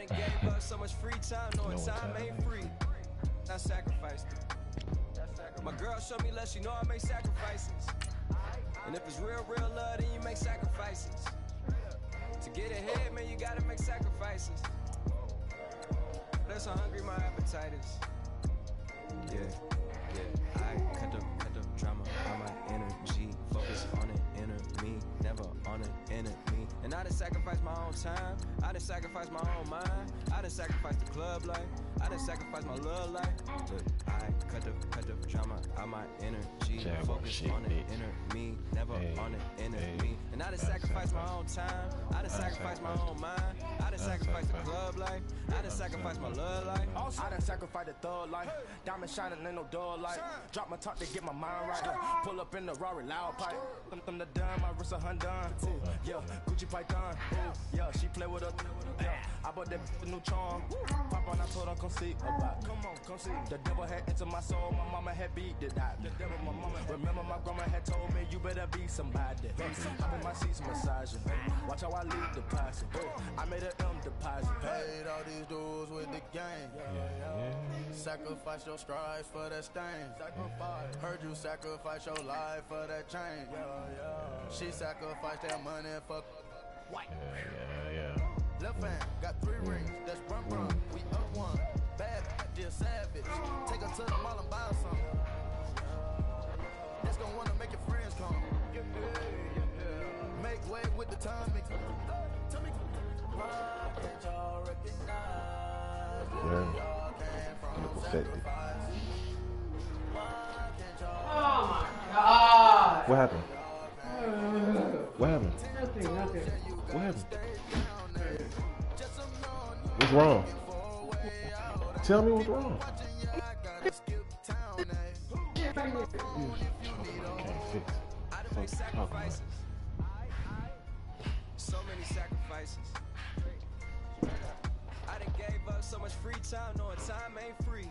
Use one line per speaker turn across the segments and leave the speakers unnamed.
done gave up so much free time, knowing time ain't free. I sacrificed it. My girl showed me love, she know I make sacrifices. And if it's real love, then you make sacrifices. To get ahead, man, you gotta make sacrifices. That's how hungry my appetite is. Yeah. I cut up drama on my energy. Focus on an enemy, never on an enemy. And I done sacrificed my own time. I done sacrificed my own mind. I done sacrificed the club life. I done sacrificed my love life. But I cut up drama on my energy. Focus on an enemy, never on an enemy. And I done sacrificed my own time. I done sacrificed my own mind. I done sacrificed the club life. I done sacrificed my love life.
I done sacrificed the thug life. Diamond shining, ain't no dull light. Drop my top to get my mind right. Pull up in the Rari loud pipe. Them the dime, my wrist a Hyundai. Yeah, Gucci Python. Yeah, she play with her. Yeah, I bought that a new charm. Pop on, I told her come see about. Come on, come see. The devil had into my soul. My mama had beat it out. The devil, my mama. Remember my grandma had told me you better be somebody. I'm in my seats massaging. Watch how I lead the passing. I made an M deposit. Paid all these dudes with the game. Sacrifice your strides for that stain. Heard you sacrifice your life for that change. She sacrificed that money for white. Left hand got 3 rings. That's brum. We up one. Bad dear savage. Take her to the mall and buy her something. That's gonna wanna make your friends come. Make way with the timing. Tell me why can't y'all recognize where y'all came from? Sacrifice.
Oh my God!
What happened? What happened?
Nothing.
What happened? What's wrong? Tell me what's wrong.
So many sacrifices. I done gave up so much free time, knowing time ain't free.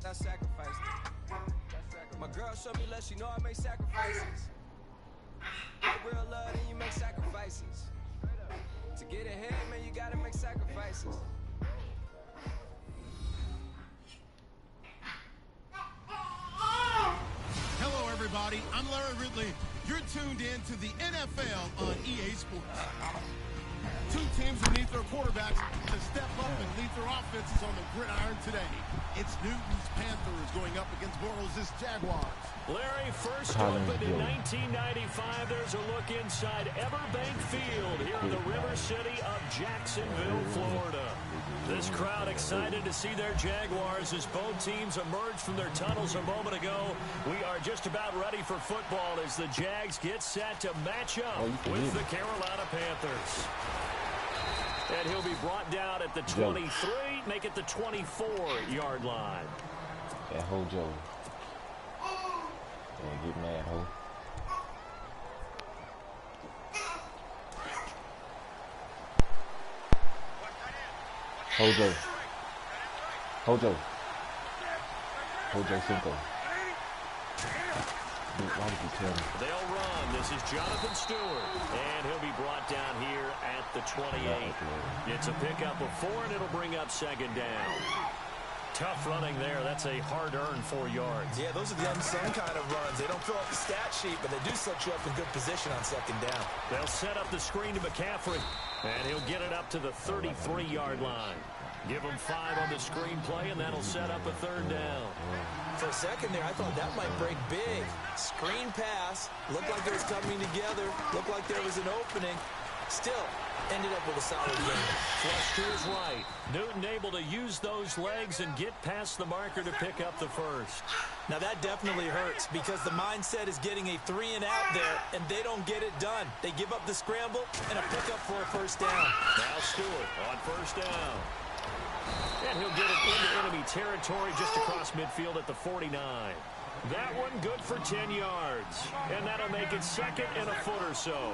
I sacrificed it. My girl showed me love, she know I make sacrifices. Real love, then you make sacrifices. To get ahead, man, you gotta make sacrifices.
Hello, everybody. I'm Larry Ridley. You're tuned in to the NFL on EA Sports. 2 teams who need their quarterbacks to step up and lead their offenses on the gridiron today. It's Newton's Panthers going up against Bortles' Jaguars.
Larry, first opened in 1995. There's a look inside Everbank Field here in the River City of Jacksonville, Florida. This crowd excited to see their Jaguars as both teams emerged from their tunnels a moment ago. We are just about ready for football as the Jags get set to match up with the Carolina Panthers. And he'll be brought down at the 23, make it the 24-yard line.
That whole Joe. Yeah, get mad, ho. Hojo. Cinco. Why would you tell me?
They'll run. This is Jonathan Stewart. And he'll be brought down here at the 28. It's a pickup of 4, and it'll bring up second down. Tough running there. That's a hard-earned 4 yards.
Yeah, those are the unsung kind of runs. They don't fill up the stat sheet, but they do set you up in good position on second down.
They'll set up the screen to McCaffrey, and he'll get it up to the 33-yard line. Give him 5 on the screen play, and that'll set up a third down.
For a second there, I thought that might break big. Screen pass. Looked like it was coming together. Looked like there was an opening. Still, ended up with a solid game.
Flush to his right. Newton able to use those legs and get past the marker to pick up the first.
Now that definitely hurts because the mindset is getting a 3 and out there, and they don't get it done. They give up the scramble and a pickup for a first down.
Now Stewart on first down. And he'll get it into enemy territory just across midfield at the 49. That one good for 10 yards. And that'll make it second and a foot or so.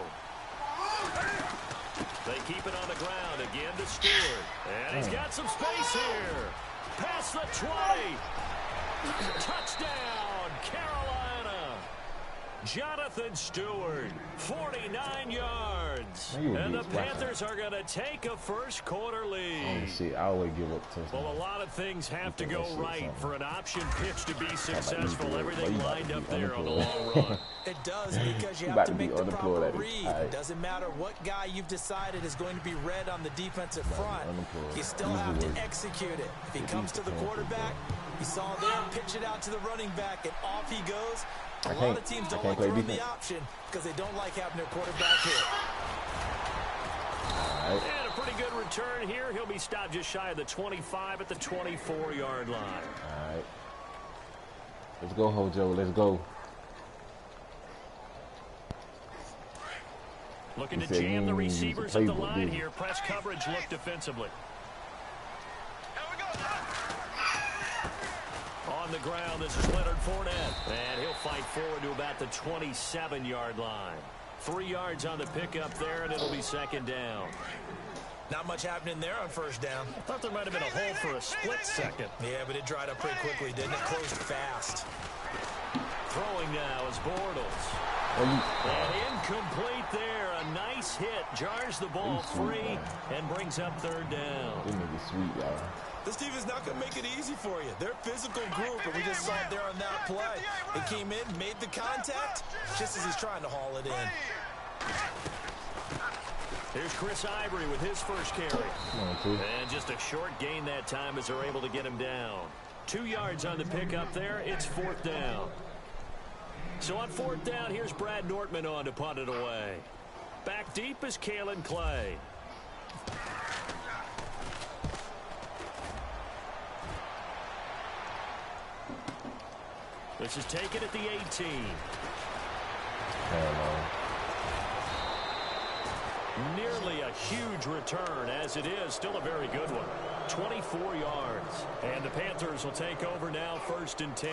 They keep it on the ground again to Stewart. And he's got some space here. Past the 20. Touchdown, Carolina. Jonathan Stewart, 49 yards. And the Panthers are going to take a first quarter lead.
Oh, shit, I always give up to.
Well, a lot of things have to go right for an option pitch to be successful. Everything lined up there on the long run.
It does, because you have to make the proper read. It doesn't matter what guy you've decided is going to be read on the defensive front. You still have to execute it. If he comes to the quarterback, you saw there, pitch it out to the running back, and off he goes. A lot of teams don't like throwing the option because they don't like having their quarterback hit.
And a pretty good return here. He'll be stopped just shy of the 25 at the 24-yard line.
All right. Let's go, Hojo. Let's go.
Looking to jam the receivers at the line here. Press coverage look defensively. On the ground, this is Leonard Fournette. And he'll fight forward to about the 27-yard line. 3 yards on the pickup there, and it'll be second down.
Not much happening there on first down.
I thought there might have been a hole for a split second.
Yeah, but it dried up pretty quickly, didn't it? Closed fast.
Throwing now is Bortles. And incomplete there. A nice hit. Jars the ball free and brings up third down.
This nigga sweet, y'all.
This team is not going to make it easy for you. They're a physical group, and we just saw it there on that play. They came in, made the contact, just as he's trying to haul it in.
Here's Chris Ivory with his first carry. And just a short gain that time as they're able to get him down. 2 yards on the pickup there. It's fourth down. So on fourth down, here's Brad Nortman on to punt it away. Back deep is Kalen Clay. This is taken at the 18. Nearly a huge return, as it is. Still a very good one. 24 yards. And the Panthers will take over now, first and 10.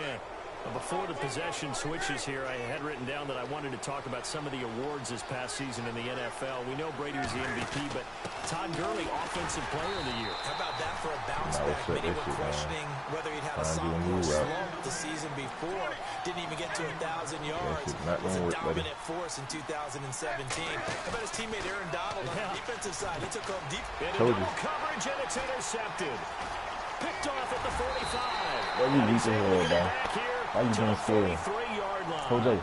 Before the possession switches here, I had written down that I wanted to talk about some of the awards this past season in the NFL. We know Brady was the MVP, but Todd Gurley, Offensive Player of the Year.
How about that for a bounce back? Many were questioning whether he'd had a sophomore slump the season before. Didn't even get to 1,000 yards. Was a dominant force in 2017. How about his teammate Aaron Donald on the defensive side? He took home deep.
Into double coverage, and it's intercepted. Picked off at the 45.
What are you reaching here, man? Why are you doing scared? Hojo.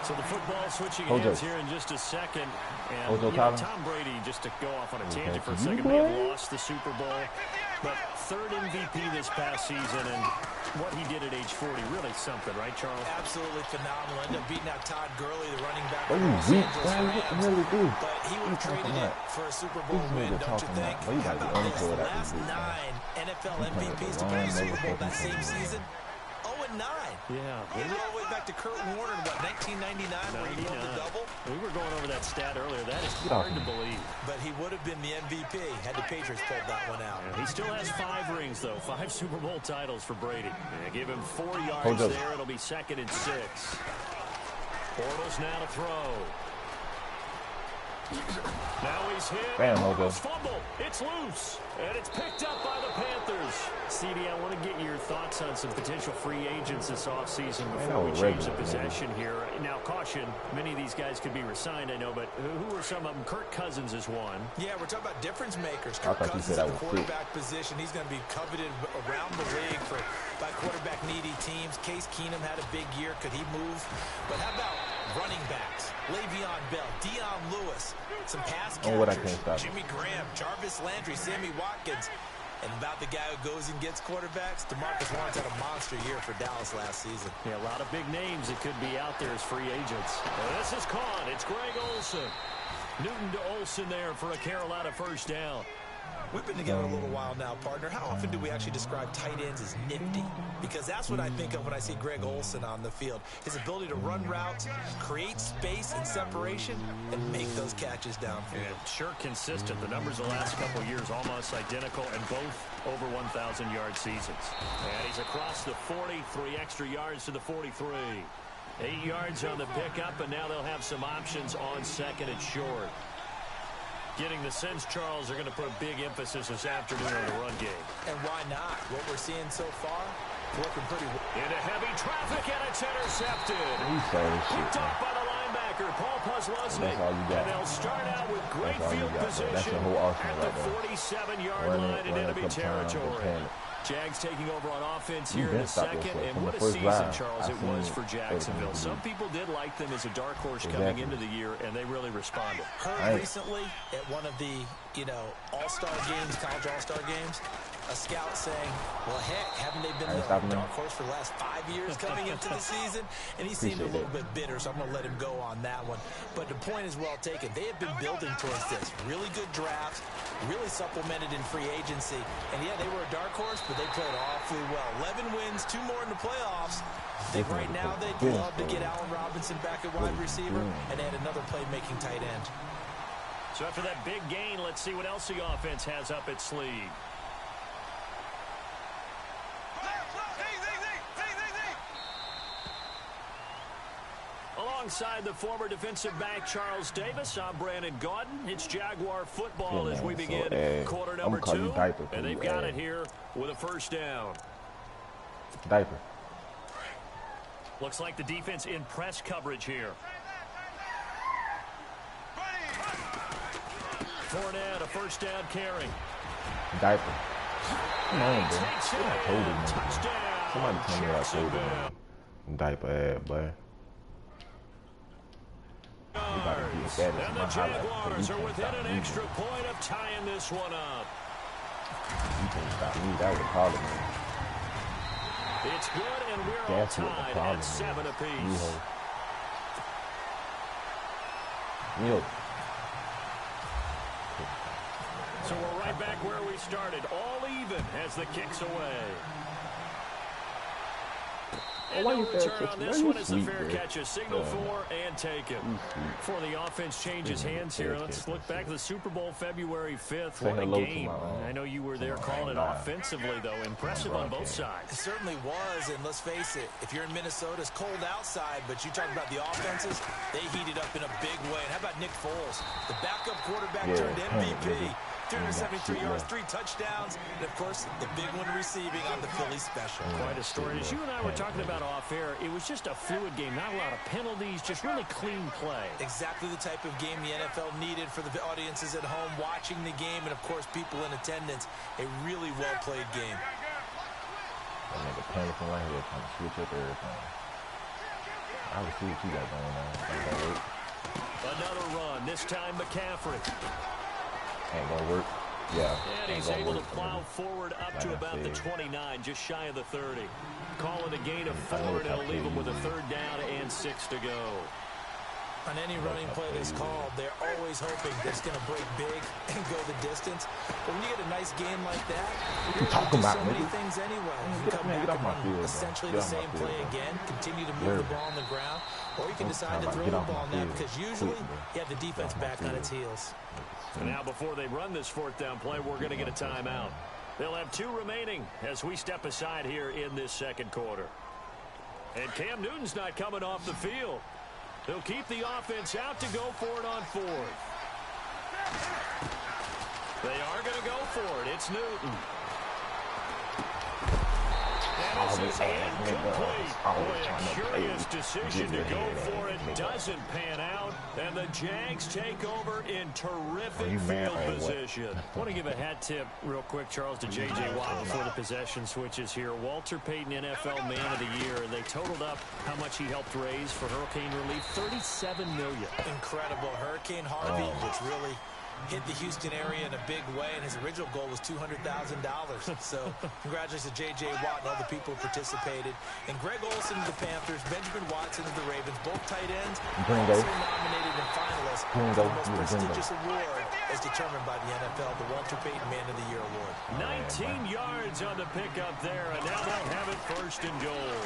So the football switching hands here in just a second. And Tom Brady, just to go off on a tangent for a second, may have lost the Super Bowl. But third MVP this past season, and what he did at age 40, really something, right, Charles?
Absolutely phenomenal. Ended up beating out Todd Gurley, the running back.
What are you weak? What really do?
But he would have traded it for a Super Bowl win, don't you think? How about this? The last 9 NFL MVPs to win the Super Bowl that same season? 0-9.
Yeah.
We go all the way back to Kurt Warner in, 1999, where he won the double?
We were going over that stat earlier. That is hard to believe.
But he would have been the MVP had the Patriots pulled that one out.
Yeah, he still has 5 rings, though. 5 Super Bowl titles for Brady. Give him 4 yards there. It'll be second and 6. Bortles now to throw. Now he's hit. Fumble. It's loose. And it's picked up by the Panthers. CD, I want to get your thoughts on some potential free agents this offseason before we change the possession here. Now, caution, many of these guys could be resigned, I know, but who are some of them? Kirk Cousins is one.
Yeah, we're talking about difference makers. Kirk Cousins at the quarterback position. He's going to be coveted around the league by quarterback-needy teams. Case Keenum had a big year. Could he move? But how about running backs? Le'Veon Bell, Dion Lewis, some pass catchers, Jimmy Graham, Jarvis Landry, Sammy Watkins. And about the guy who goes and gets quarterbacks, DeMarcus Lawrence had a monster year for Dallas last season.
Yeah, a lot of big names that could be out there as free agents. This is caught. It's Greg Olsen. Newton to Olsen there for a Carolina first down.
We've been together a little while now, partner. How often do we actually describe tight ends as nifty? Because that's what I think of when I see Greg Olsen on the field. His ability to run routes, create space and separation, and make those catches downfield.
Yeah, sure consistent. The numbers the last couple of years almost identical, and both over 1,000-yard seasons. And he's across the 40, 3 extra yards to the 43. 8 yards on the pickup, and now they'll have some options on second and short. Getting the sense, Charles, they're going to put a big emphasis this afternoon on the run game.
And why not? What we're seeing so far, Looking pretty well.
Into heavy traffic, and it's intercepted. Picked up by the linebacker, Paul Posluszny.
That's all you got.
And they'll start out with great
That's all you
field
got,
position
that's the whole arsenal
at the
right there.
47-yard line in enemy territory. Jags taking over on offense here in the second, and what a season, Charles, it was for Jacksonville. Some people did like them as a dark horse coming into the year, and they really responded.
Heard recently at one of the, all-star games, college all-star games, a scout saying, well, heck, haven't they been the dark horse for the last 5 years coming into the season? And he seemed a little bit bitter, so I'm going to let him go on that one. But the point is well taken. They have been building towards this. Really good drafts, really supplemented in free agency. And, yeah, they were a dark horse, but they played awfully well. 11 wins, 2 more in the playoffs. I think right now they'd love to get Allen Robinson back at wide receiver and add another playmaking tight end.
So after that big gain, let's see what else the offense has up its sleeve. Alongside the former defensive back Charles Davis, I'm Brandon Goin. It's Jaguar football as we begin quarter number 2. And they've got it here with a first down.
Diaper.
Looks like the defense in press coverage here. Fournette, a first down carry.
Diaper. Come on, bro. I told him,
touchdown.
Somebody tell me I told him. Diaper, boy.
And the Jaguars are within an extra point of tying this one up.
You can't stop me. That was hard, man.
It's good, and we're all tied at 7 apiece. So we're right back where we started, all even as the kick's away. And no return on this one is the fair catch, a signal for and taken. Before the offense changes hands here, let's look back to the Super Bowl February 5th. What a game. I know you were there calling it offensively, though. Impressive on both sides.
It certainly was, and let's face it, if you're in Minnesota, it's cold outside, but you talk about the offenses, they heated up in a big way. And how about Nick Foles? The backup quarterback turned MVP. 373 yards, 3 touchdowns, and, of course, the big one receiving on the Philly special.
Quite a story. As you and I were talking about off-air, it was just a fluid game, not a lot of penalties, just really clean play.
Exactly the type of game the NFL needed for the audiences at home watching the game, and, of course, people in attendance. A really well-played game.
That nigga panicking right here, trying to switch up everything. I will see what you got going on.
Another run, this time McCaffrey.
Ain't gonna work. Yeah.
And he's able to plow forward up to about the 29, just shy of the 30. Call it a gain of 4, and it'll leave him with a 3rd down and 6 to go.
On any running play that's called, they're always hoping that it's going to break big and go the distance. But when you get a nice game like that, you're going to do so many things anyway. You can come back and run essentially the same play again, continue to move the ball on the ground, or you can decide to throw the ball now because usually you have the defense back on its heels.
So now before they run this 4th down play, we're going to get a timeout. They'll have 2 remaining as we step aside here in this 2nd quarter. And Cam Newton's not coming off the field. They'll keep the offense out to go for it on 4th. They are going to go for it. It's Newton. And this is incomplete. Boy, a curious decision to go for it. Doesn't pan out. And the Jags take over in terrific field position. I want to give a hat tip real quick, Charles, to J.J. Watt before the possession switches here. Walter Payton, NFL Man of the Year. They totaled up how much he helped raise for hurricane relief, $37 million.
Incredible. Hurricane Harvey, which really hit the Houston area in a big way, and his original goal was $200,000. So congratulations to J.J. Watt and all the people who participated. And Greg Olsen of the Panthers, Benjamin Watson of the Ravens, both tight ends, also nominated and finalists for the most prestigious award as determined by the NFL, the Walter Payton Man of the Year Award.
19 yards on the pickup there, and now they'll have it 1st and goal.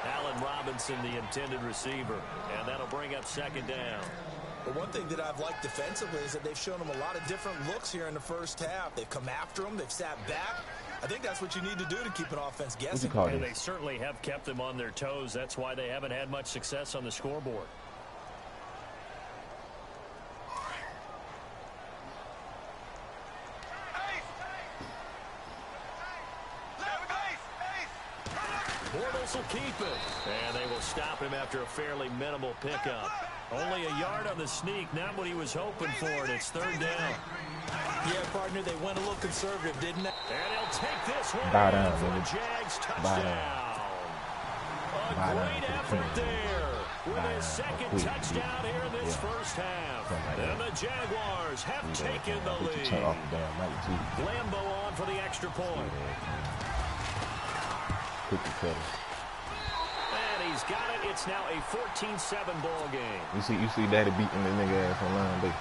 Allen Robinson, the intended receiver, and that'll bring up 2nd down.
But one thing that I've liked defensively is that they've shown them a lot of different looks here in the 1st half. They've come after them. They've sat back. I think that's what you need to do to keep an offense guessing.
And they certainly have kept them on their toes. That's why they haven't had much success on the scoreboard. Bortles will keep it. And they will stop him after a fairly minimal pickup. Only a yard on the sneak, not what he was hoping for, and it's third down.
Yeah, partner, they went a little conservative, didn't they?
And he'll take this one for a Jags touchdown. A great effort there with his second touchdown here in this first half. And the Jaguars have taken the lead. Lambo on for the extra point. And he's got it. It's now a 14-7 ball game.
You see Daddy beating the nigga ass on line day.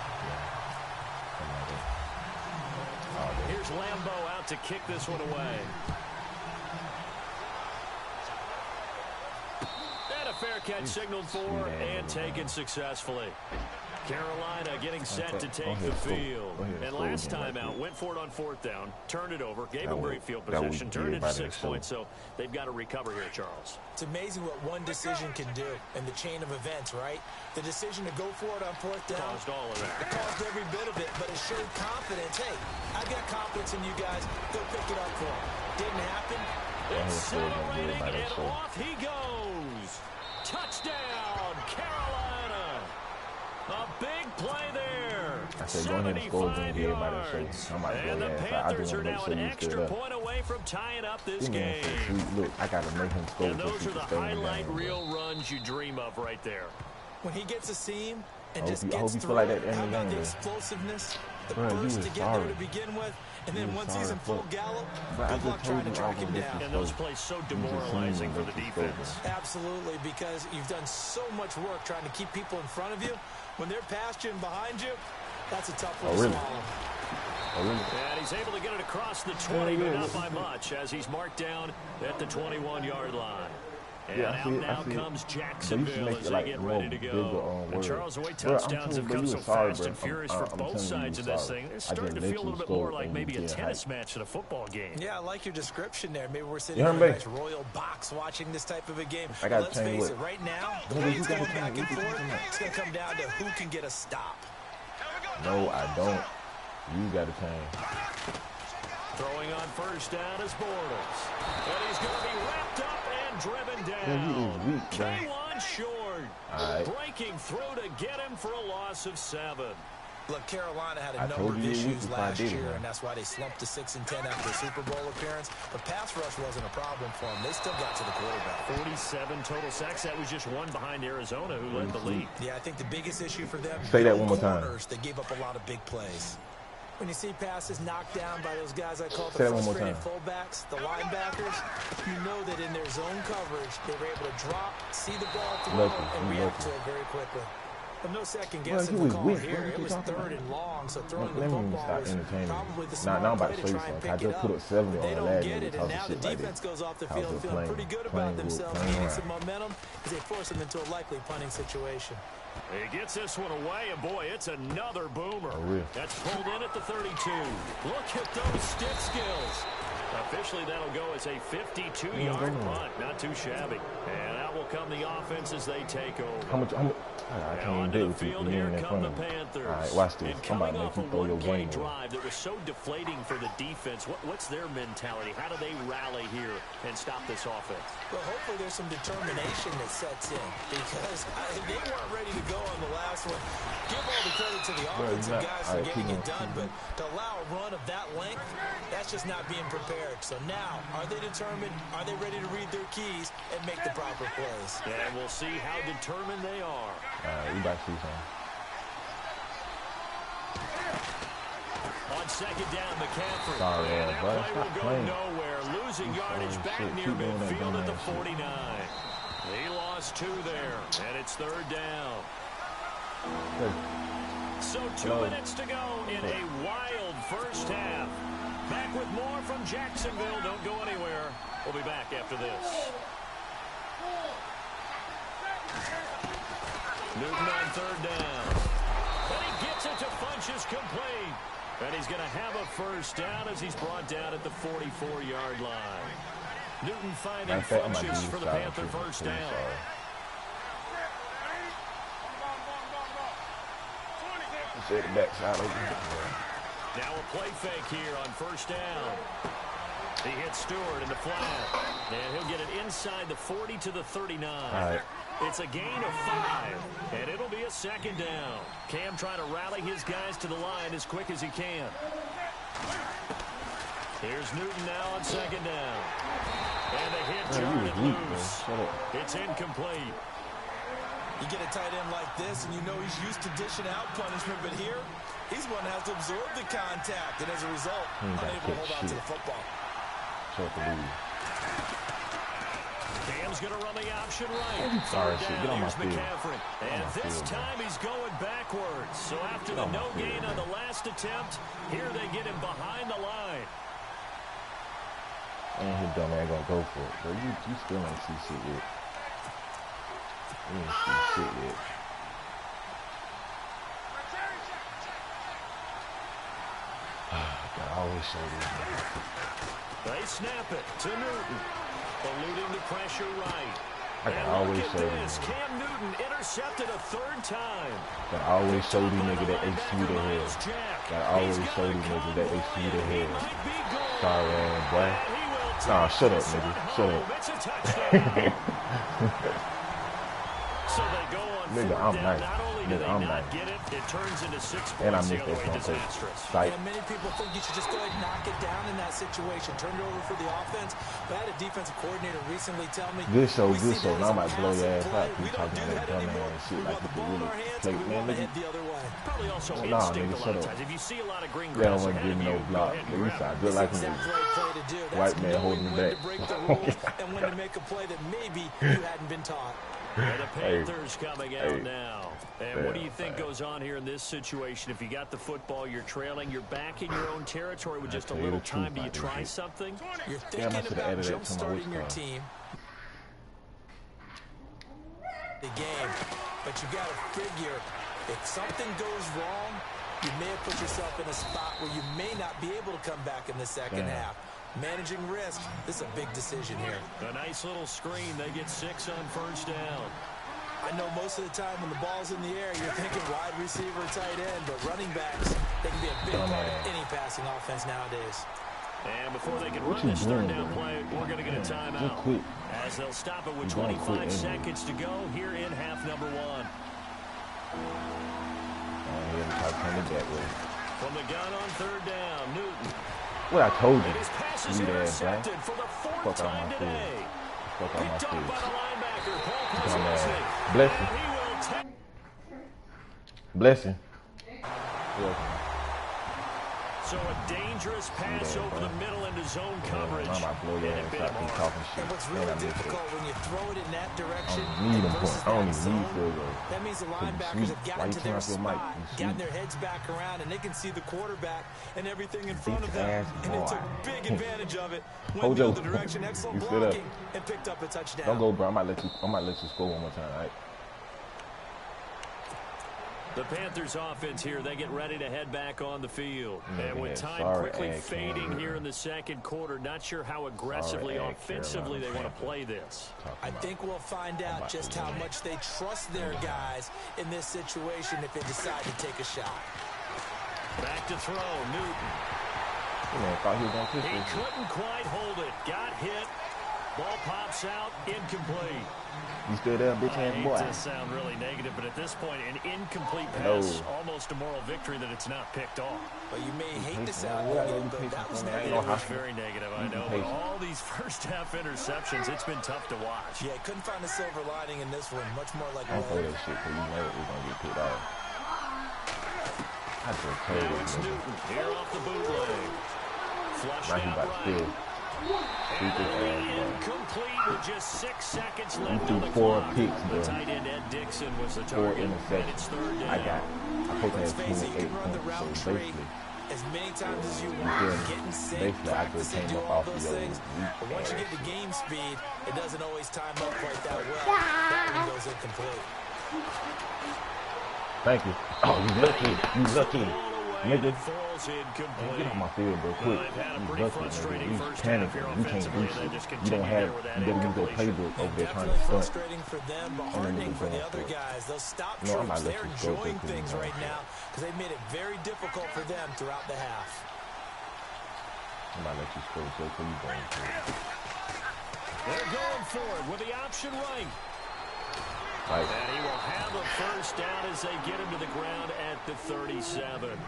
Here's Lambo out to kick this one away. And a fair catch signaled for and taken successfully. Carolina getting set to take the field. And last time out, went for it on fourth down, turned it over, gave them great field position, turned it into 6 points, so they've got to recover here, Charles.
It's amazing what one decision can do in the chain of events, right? The decision to go for it on fourth down.
Caused all of that.
It caused every bit of it, but it showed confidence. Hey, I've got confidence in you guys. Go pick it up for them. Didn't happen.
Accelerating, and off he goes. Touchdown, Carolina. A big play there.
I said, go ahead and score again, give everybody a show.
And the Panthers are now an extra point away from tying up this game.
Look, I got to make him score.
And those are the highlight reel runs you dream of right there.
When he gets a seam and just gets
through
through
like
it,
that
how about
game,
the explosiveness, the
bro,
burst to get there to begin with, and then once he's in full gallop, good luck trying to track him down.
And those plays so demoralizing for the defense.
Absolutely, because you've done so much work trying to keep people in front of you. When they're past you and behind you, that's a tough one to swallow.
And he's able to get it across the 20, but not by much, as he's marked down at the 21-yard line. And now comes Jacksonville as they get ready to go. And Charles, the way touchdowns have come so fast and furious for both sides of this thing, it's starting to feel a little bit more like maybe a tennis match than a football game.
Yeah, I like your description there. Maybe we're sitting in a nice royal box watching this type of a game. But let's face it, right now, the way it's going back and forth, it's going to come down to who can get a stop.
No, I don't. You got to change.
Throwing on first down is Bortles. And he's going to be wrapped up and driven down. K1 short. Breaking through to get him for a loss of 7.
Look, Carolina had a number of issues last year, and that's why they slumped to 6-10 after the Super Bowl appearance. But pass rush wasn't a problem for them. They still got to the quarterback.
47 total sacks. That was just one behind Arizona, who led the league.
Yeah, I think the biggest issue for them,
say that one more time.
They gave up a lot of big plays. When you see passes knocked down by those guys I call the frustrated fullbacks, the linebackers, you know that in their zone coverage, they were able to drop, see the ball throw, and react to it very quickly. But no second guessing the call here. It was third and long, so throwing the football was probably the smart play to try and pick it up. But they don't get it, and now the defense goes off the field feeling pretty good about themselves, gaining some momentum as they force them into a likely punting situation.
He gets this one away, and boy, it's another boomer. That's pulled in at the 32. Look at those stick skills. Officially, that'll go as a 52-yard punt. Not too shabby. And out will come the offense as they take over.
I can't even deal with you in front of me. All right, watch this. I'm about to make you throw your game
drive that was so deflating for the defense. What's their mentality? How do they rally here and stop this offense?
Well, hopefully there's some determination that sets in, because they weren't ready to go on the last one. Give all the credit to the offensive guys for getting it done, but to allow a run of that length, that's just not being prepared. So now, are they determined? Are they ready to read their keys and make the proper plays?
And we'll see how determined they are.
We about to see something.
On second down, McCaffrey.
Sorry,
and that
bro.
play will go nowhere. Losing yardage back near midfield at the 49. He lost 2 there, and it's third down. So 2 minutes to go in a wild first half. Back with more from Jacksonville. Don't go anywhere. We'll be back after this. Newton on third down. And he gets it to Funchess complete. And he's going to have a first down as he's brought down at the 44-yard line. Newton finding Funchess for the Panther first down. Now a play fake here on first down. He hits Stewart in the flat. And he'll get it inside the 40 to the 39.
All right.
It's a gain of 5, and it'll be a second down. Cam trying to rally his guys to the line as quick as he can. Here's Newton now on second down. And the hit jarred it loose. It's incomplete.
You get a tight end like this, and you know he's used to dishing out punishment, but here, he's going to have to absorb the contact, and as a result, unable to hold on to the football.
Cam's going to run the option right.
Sorry, get on my field.
And this time he's going backwards. So after the no gain on the last attempt, here they get him behind the line.
And his dumb ass gonna go for it. But you still ain't see shit yet. You ain't see shit yet. God, I always show these niggas.
They snap it to Newton. Eluding the pressure right.
I can always show these.
Cam Newton intercepted a third time.
I always show these niggas that they see the head. I always show these niggas that they see the head. Sorry, man, boy. Nah, shut up, nigga. Shut up.
So they go on
nigga, I'm nice. Nigga, I'm nice.
It turns into 6 points.
And I missed that front face.
Yeah, many people think you should just go ahead and knock it down in that situation. Turn it over for the offense. But I had a defensive coordinator recently tell me,
good show. Now I'm about to blow your ass out. You talking that dumb ass shit like you can really play, man, nigga.
Probably also
nah, nigga, shut up.
If you see a lot of green
grass, don't want to give me no block. You sound just like me. White man holding me back.
And when to make a play that maybe you hadn't been taught.
And the Panthers coming out now. And what do you think goes on here in this situation? If you got the football, you're trailing, you're back in your own territory with just a little time. Do you try something?
You're thinking about jump-starting your team. The game. But you got to figure, if something goes wrong, you may have put yourself in a spot where you may not be able to come back in the second half. Managing risk, this is a big decision here.
A nice little screen. They get 6 on first down.
I know most of the time when the ball's in the air, you're thinking wide receiver, tight end, but running backs, they can be a big part of any passing offense nowadays.
And before they can run this third down play, we're going to get a timeout. As they'll stop it with 25 seconds to go here in half number 1. From the gun on third down, Newton.
What I told you.
His pass is intercepted for the 4th time today.
Fuck on my
Picked up by the
face.
linebacker, Paul
Bless you. Bless you.
So a dangerous pass over the middle into zone coverage.
I'm about to blow your ass out. Keep talking shit.
And what's really difficult when you throw it in that direction.
I don't even need field goal.
That means the linebackers have gotten to their spot, gotten their heads back around, and they can see the quarterback and everything in front of them. And they took big advantage of it. Went the other direction, excellent blocking, and picked up a touchdown.
Don't go, bro. I might let you score one more time, all right?
The Panthers offense here, they get ready to head back on the field. And with time quickly fading here in the second quarter, not sure how aggressively offensively they want to play this.
I think we'll find out just how much they trust their guys in this situation if they decide to take a shot.
Back to throw, Newton.
He
couldn't quite hold it. Got hit. Ball pops out, incomplete.
You still there, bitch ass boy?
I hate to sound really negative, but at this point, an incomplete pass, almost a moral victory that it's not picked off.
But you may hate to sound negative, but that was negative.
It was very negative, I know. But all these first-half interceptions, it's been tough to watch.
Yeah, couldn't find a silver lining in this one. Much more like
I don't play that shit because you know we're going to get picked off. I just told you.
It's Newton here off the bootleg. Flushed
right,
out right.
Incomplete
with just 6 seconds left
on
the
4
clock.
picks, bro.
The tight end Ed Dixon was the
4
target.
interceptions. I supposed to have 28 points, so basically,
as many times as you want, getting set, practicing, do all those things. But once you get to game speed, it doesn't always time up quite that well. That one goes incomplete.
Thank you. Oh, you lucky. You lucky. Nigga, get on my field, bro, quick. You lucky, nigga. You panicking. You can't do shit. You don't have, you better use your playbook over there trying to stunt.
Frustrating for them, but heartening for the other guys. They'll stop troops. They're enjoying things right now because they made it very difficult for them throughout the half.
I'm about to let you score just so you going for it.
They're going for it with the option right.
Right.
And he will have a first down as they get him to the ground at the 37.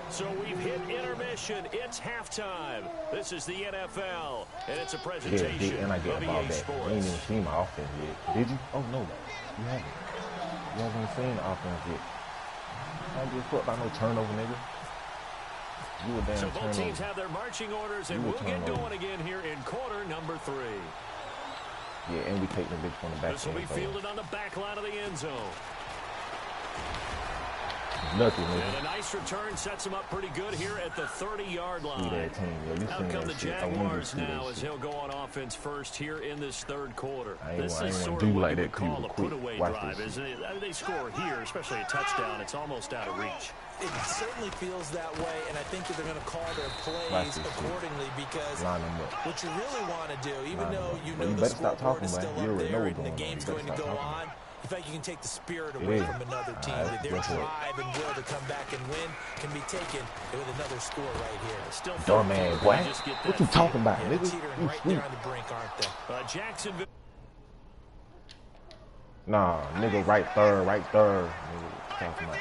So we've hit intermission. It's halftime. This is the NFL, and it's a presentation
yeah, and I get
of
a ball
EA
back.
Sports.
You ain't even seen my offense yet. Did you? Oh, no. You haven't. You haven't seen the offense yet. I don't give a fuck about no turnover, nigga. You a damn
so both
turnover.
teams have their marching orders, and we'll get going again here in quarter number 3.
Yeah, and we take the bitch from the back.
This will be fielded on the back line of the end zone.
Nothing,
and a nice return sets him up pretty good here at the 30-yard line.
Yeah,
Out come the Jaguars now as he'll go on offense first here in this third quarter.
This is sort of what you would call a
put-away drive, isn't it? I mean, they score here, especially a touchdown. It's almost out of reach.
It certainly feels that way, and I think that they're going to call their plays accordingly because what you really want to do, even though you know the scoreboard is still up there and the game's going to go on, in fact, you can take the spirit away from another team. That their drive and will to come back and win can be taken with another score right here.
Still
dumb man, boy. What you talking about, nigga?
Teetering right there on the brink, aren't they?
Jacksonville.
Nah, nigga, right third. Nigga, talking about.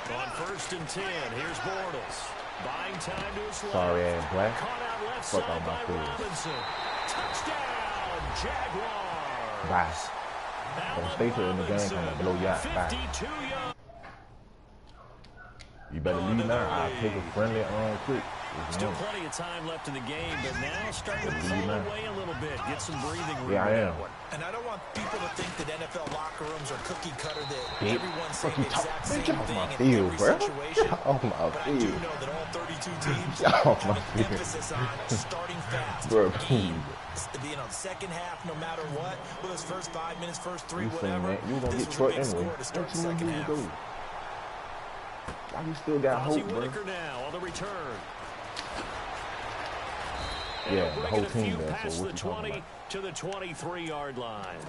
On 1st and 10, here's Bortles. Buying time to his left.
Sorry, ass black.
Caught out left
Fuck
side
on my
by
field.
Robinson. Touchdown, Jaguars.
Bye. Don't stay till in the game. I'm gonna blow you out. Bye.
52 yards.
You better leave now. I'll take a friendly quick.
Still plenty of time left in the game, but now starting to pull away a little bit. Get some breathing room.
Yeah, I am.
And I don't want people to think that NFL locker rooms are cookie cutter, that everyone's saying the exact same
thing
in every situation.
Off my
but I do
field.
know that all 32 teams
Off my
have an
field.
emphasis on starting fast.
Bro,
Game, you know, second half, no matter what, with those first 5 minutes, first 3,
You
whatever,
you gonna
this
get
was a
Troy
big
anyway.
score to start the
What
second
you
half.
do? Why you still got hope, bro?
Whitaker now on the return.
Yeah, the whole team there,
past
so what
the
you talking
20
about?
to the 23-yard line.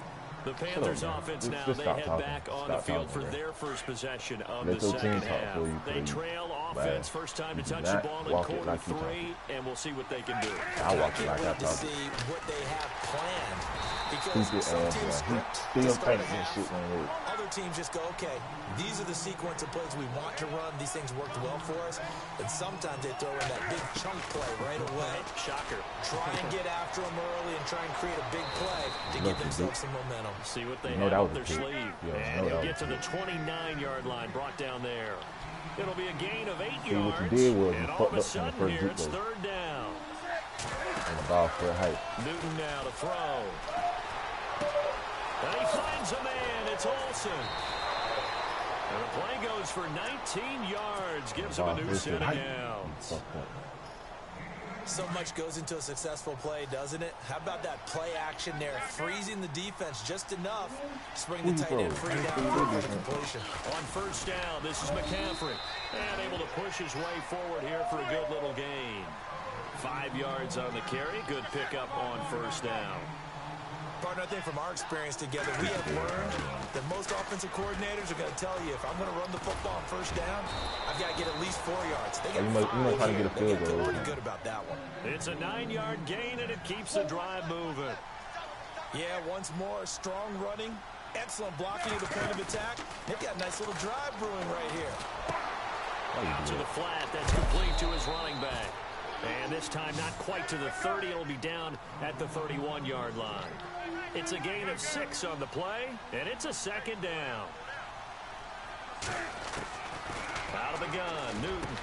The Panthers
man.
offense
Just
now, they
stop
head
talking.
back on
Stop
the field
talking,
for
man.
their first possession of
Let
the
your team
second
talk
half.
for you,
They
please.
trail
Man,
offense, first time to
you
touch
do
the
not
ball in
walk it
quarter
like you
3, and we'll see what they can do.
I walk it like I
Wait to
talk.
see what they have planned, because
Stupid
some
ass
teams
guy.
script
He
to
still
start a
thinking
half.
shit won't work.
Other teams just go, okay, these are the sequence of plays we want to run. These things worked well for us. And sometimes they throw in that big chunk play right away.
Shocker.
Try and get after them early and try and create a big play to give themselves some momentum.
See what they
You know
have
that
up
was
their
a pick.
sleeve.
Yeah,
and he'll get to the 29-yard line, brought down there. It'll be a gain of 8
See,
yards.
what you did was you
and all
fucked
of a
up from the
sudden
first
here,
group
it's
though.
3rd down.
And the ball for height.
Newton now to throw. And he finds a man. It's Olsen. And the play goes for 19 yards. Gives him a new set of downs.
So much goes into a successful play, doesn't it? How about that play action there? Freezing the defense just enough to bring the tight end free down for the completion.
On 1st down, this is McCaffrey. And able to push his way forward here for a good little gain. 5 yards on the carry. Good pickup on 1st down.
Partner, I think from our experience together, we have learned that most offensive coordinators are going to tell you, if I'm going to run the football on 1st down, I've got to get at least 4 yards. They got
You must try to get a field goal.
pretty good about that one.
It's a 9-yard gain, and it keeps the drive moving.
Yeah, once more, strong running, excellent blocking at the point of attack. They've got a nice little drive brewing right here.
Out to the flat. That's complete to his running back. And this time, not quite to the 30. It'll be down at the 31-yard line. It's a gain of 6 on the play, and it's a 2nd down. Out of the gun, Newton.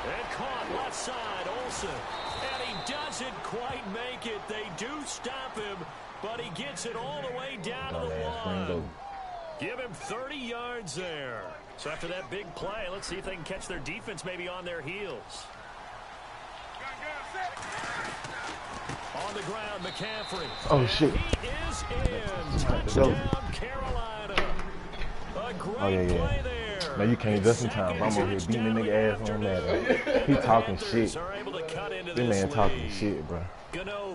And caught left side, Olsen. And he doesn't quite make it. They do stop him, but he gets it all the way down to the 1. Give him 30 yards there. So after that big play, let's see if they can catch their defense maybe on their heels. On the ground, McCaffrey.
Oh, shit.
He is in. Touchdown, Carolina. A great play there.
Now you can't just in time. I'm over here beating the nigga ass on that. He talking shit. This man talking shit, bro.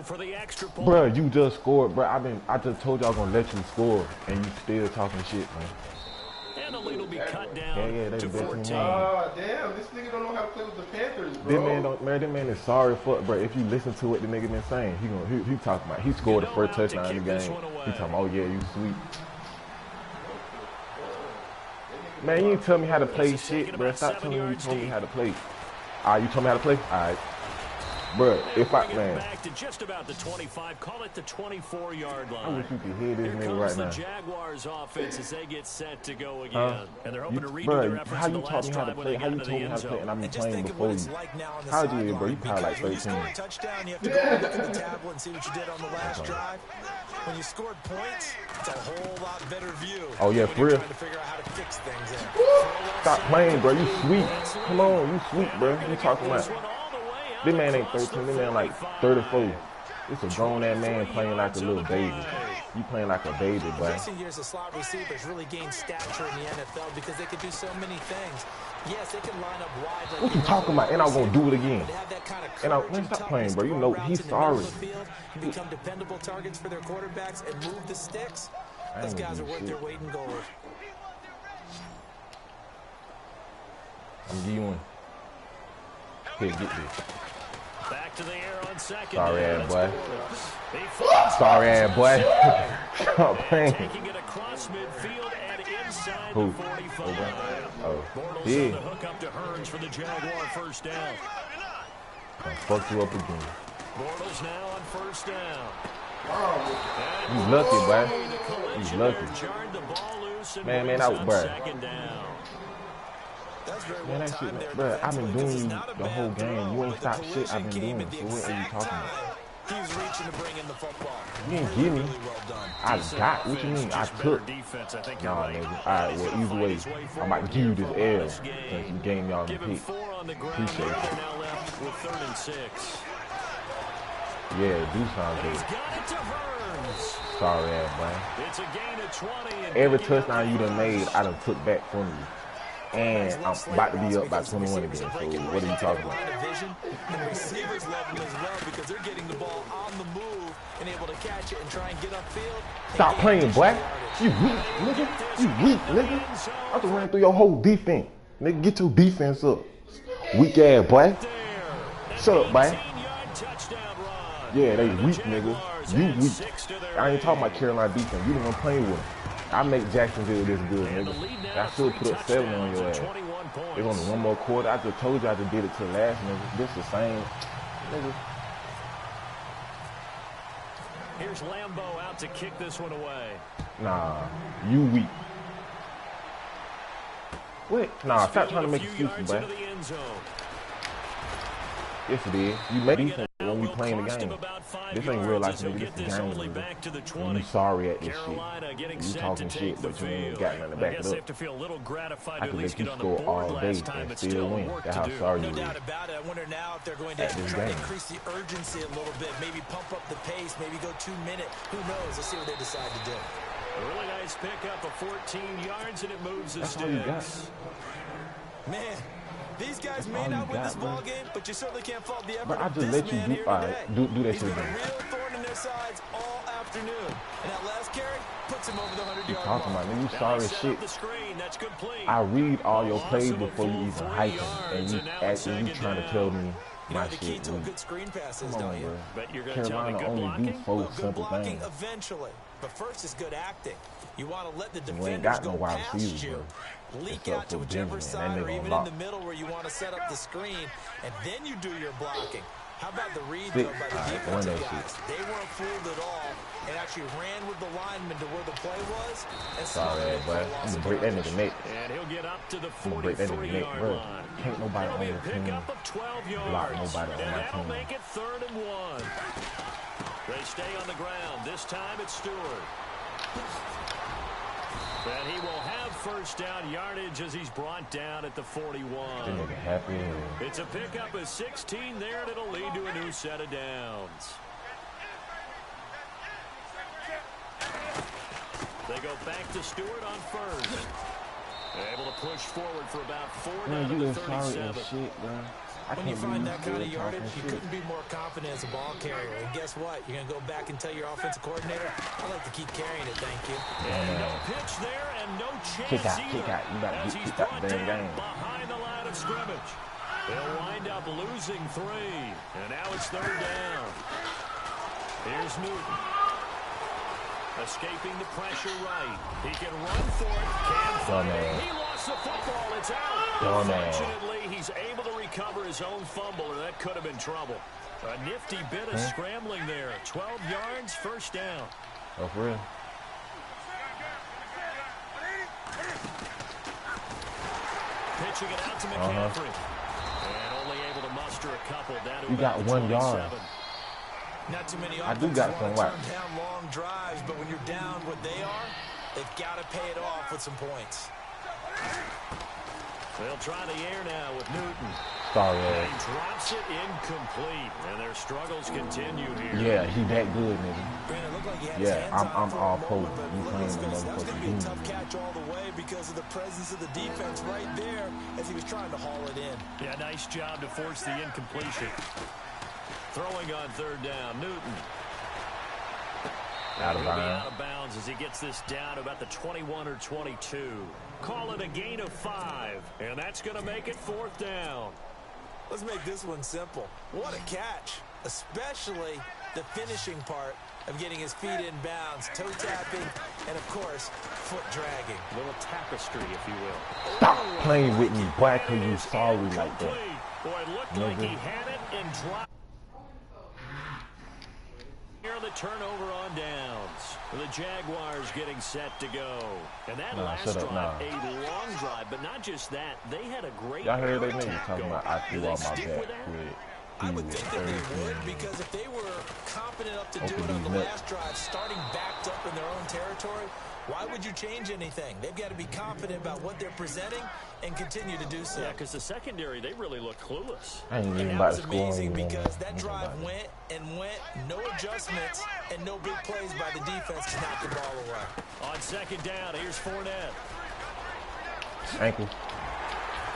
For the extra point.
Bro, you just scored, bro. I just told y'all gonna let you score, and you still talking shit, man.
And the lead will be cut down to 14.
Damn, this nigga don't know how to play with the Panthers, bro.
That man is sorry for, bro. If you listen to what the nigga been saying, he talking about, he scored the first touchdown in the game. He talking about, oh yeah, you sweet. Man, you ain't tell me how to play shit, bro. Stop telling me you told me how to play. You told me how to play? Alright. Bro, if I, man.
Back to just about the 25, call it the 24-yard line.
I wish you could hear this nigga right now.
The Jaguars offense as they get set to go again. And they're hoping to redo their efforts
how you taught me how to play? How you told me how to play? And I've been playing before you. How old you, bro? You probably like 13.
Touchdown, you have to go look at the tablet and see what you did on the last drive. When you scored points, it's a whole lot better view.
Oh yeah, for real.
Trying to figure out how to fix things there.
Stop playing, bro. You sweet. Come on, you sweet, bro. You talking about? This man ain't 13. This man like 34. It's a grown-ass man playing like a little baby. You playing like a baby, boy.
Recent years, the slot receivers really gained stature in the NFL because they could do so many things. Yes, they can line up wide. Like
what you talking about? And I'm gonna do it again.
And
man, stop playing, bro. You know he's sorry.
Become dependable targets for their quarterbacks and move the sticks. Those guys are worth their weight in gold.
I'm giving you one. Here, get this.
Back to the air on second.
Sorry, ass boy. Sorry, ass boy. Stop playing.
Taking it across midfield and inside
the
45.
Oh,
yeah. The hook up to Hearns for the Jaguar first down.
I fucked you up again.
Bortles now on first down.
You lucky, boy. You lucky. Man, out, bro. Man, that shit, bro, I've been doing you the whole game. You ain't stopped shit I've been doing. So what are you talking about?
He's reaching to bring in the football.
You didn't give me. I got. What you mean? I took. Nah, nigga. All right, well, either way, I'm about to give you this L since you gave me all the pick. Appreciate it. Yeah, do sound good. Sorry, ass, man. Every touchdown you done made, I done took back from you. And I'm about to be up by 21 again. So what are you talking about?
And receivers love them as well because they're getting the ball on the move and able to catch it and try and get upfield.
Stop playing, boy. You weak, nigga. You weak, nigga. I just ran through your whole defense. Nigga, get your defense up. Weak ass, boy. Shut up, boy. Yeah, they weak, nigga. You weak. I ain't talking about Carolina defense. You the one playing with them. I make Jacksonville this good, nigga. I should put up 7 on your ass. There's only one more quarter. I just told you I just did it to the last nigga. This the same, nigga.
Here's Lambeau out to kick this one away.
Nah, you weak. Wait, nah, stop trying to make excuses, boy. Yes, it is. You make defense when we playing the game. This ain't real life, nigga. This is game, nigga. And you sorry at this shit. You talking shit, but you ain't got nothing to back it up. I can make you score all day and still win. That's how sorry you is.
No doubt about it. I wonder now if they're going to increase the urgency a little bit, maybe pump up the pace, maybe go 2 minute. Who knows? Let's see what they decide to do.
A really nice pickup of 14 yards, and it moves the sticks.
All you got.
Man. These guys may not win this ball game, but you certainly can't fault the effort.
But I just
of
let
this
you
man
do,
here
do that
He's
shit
been a
again.
real thorn in their sides all afternoon. And that last carry puts him over the 100-yard
You
mark.
talking about, nigga, you sorry as shit. I read all your plays before you even hike them, and you actually trying to tell me my
the key
shit.
to a good screen pass is,
Come
don't
on,
you?
bro.
But you're going to tell me
Carolina
good
only do
blocking?
4
Good
simple
blocking
things.
eventually. But first is good acting. You want to let the
You ain't
defenders
got no
go
wide
past
receivers,
you.
bro.
Leak
Except
out to
for
whichever
Benjamin.
side
That
or
nigga
even
lock.
in the middle where you want to set up the screen, and then you do your blocking. How about the read,
Stick.
though, by the
All right,
defensive
run that
guys? They weren't fooled at all and actually ran with the lineman to where the play was. And
Sorry, boy. I'm gonna break that nigga neck.
And he'll get up to the
I'm gonna break that nigga neck,
43-yard
bro.
line.
Can't nobody on your team
Pickup of 12 yards.
block nobody on
And
my
that'll
team.
make it 3rd and 1. They stay on the ground. This time it's Stewart. And he will have first down yardage as he's brought down at the 41.
That nigga happy.
It's a pickup of 16 there, and it'll lead to a new set of downs. They go back to Stewart on first. Able to push forward for about 4 down to the 37.
Shit, bro.
When you find that kind of yardage, you couldn't be more confident as a ball carrier. And guess what? You're going to go back and tell your offensive coordinator, I like to keep carrying it, thank you.
And no pitch there and no chance either.
Kick out. You got to get kicked out the damn game.
Behind the line of scrimmage. They'll wind up losing 3. And now it's 3rd down. Here's Newton. Escaping the pressure right. He can run for it. Can't find it. He lost the football. It's out. Fortunately, he's able to recover his own fumble, or that could have been trouble. A nifty bit of scrambling there. 12 yards, 1st down.
Oh, for real?
Pitching it out to McCaffrey. And only able to muster a couple. Down to
you got 1 yard.
Not too many
I do got some
turn down long drives, but when you're down what they are, they've got to pay it off with some points.
They'll try the air now with Newton.
Sorry,
He drops it incomplete, and their struggles continue here.
Yeah, he that good, nigga.
Brandon, looked like he had
Yeah,
his hands
I'm
out
all
for a
pro.
moment, but
You playing the
that was going to be a
motherfucking
tough catch all the way because of the presence of the defense right there as he was trying to haul it in.
Yeah, nice job to force the incompletion. Throwing on 3rd down, Newton.
Out of
He'll be
bounds.
out of bounds as he gets this down to about the 21 or 22. Call it a gain of 5, and that's going to make it 4th down.
Let's make this one simple. What a catch, especially the finishing part of getting his feet in bounds, toe tapping, and of course, foot dragging.
A little tapestry, if you will.
Stop playing with me, boy, because you sorry like that.
Boy, it looked like he had it and dropped. Here the turnover on downs. The Jaguars getting set to go. And that last drive, a long drive, but not just that. They had a great
y'all heard they
attack
niggas talking
going.
about I threw all my back
stick with that?
with.
I would think that they would, because if they were confident enough to do it on the last drive, starting backed up in their own territory, why would you change anything? They've got to be confident about what they're presenting and continue to do so.
Yeah, because the secondary, they really look clueless.
I ain't even
And
about
that
to
was
score
amazing
anymore.
because that drive went and went, no adjustments, and no big plays by the defense to knock the ball away.
On 2nd down, here's Fournette.
Ankle.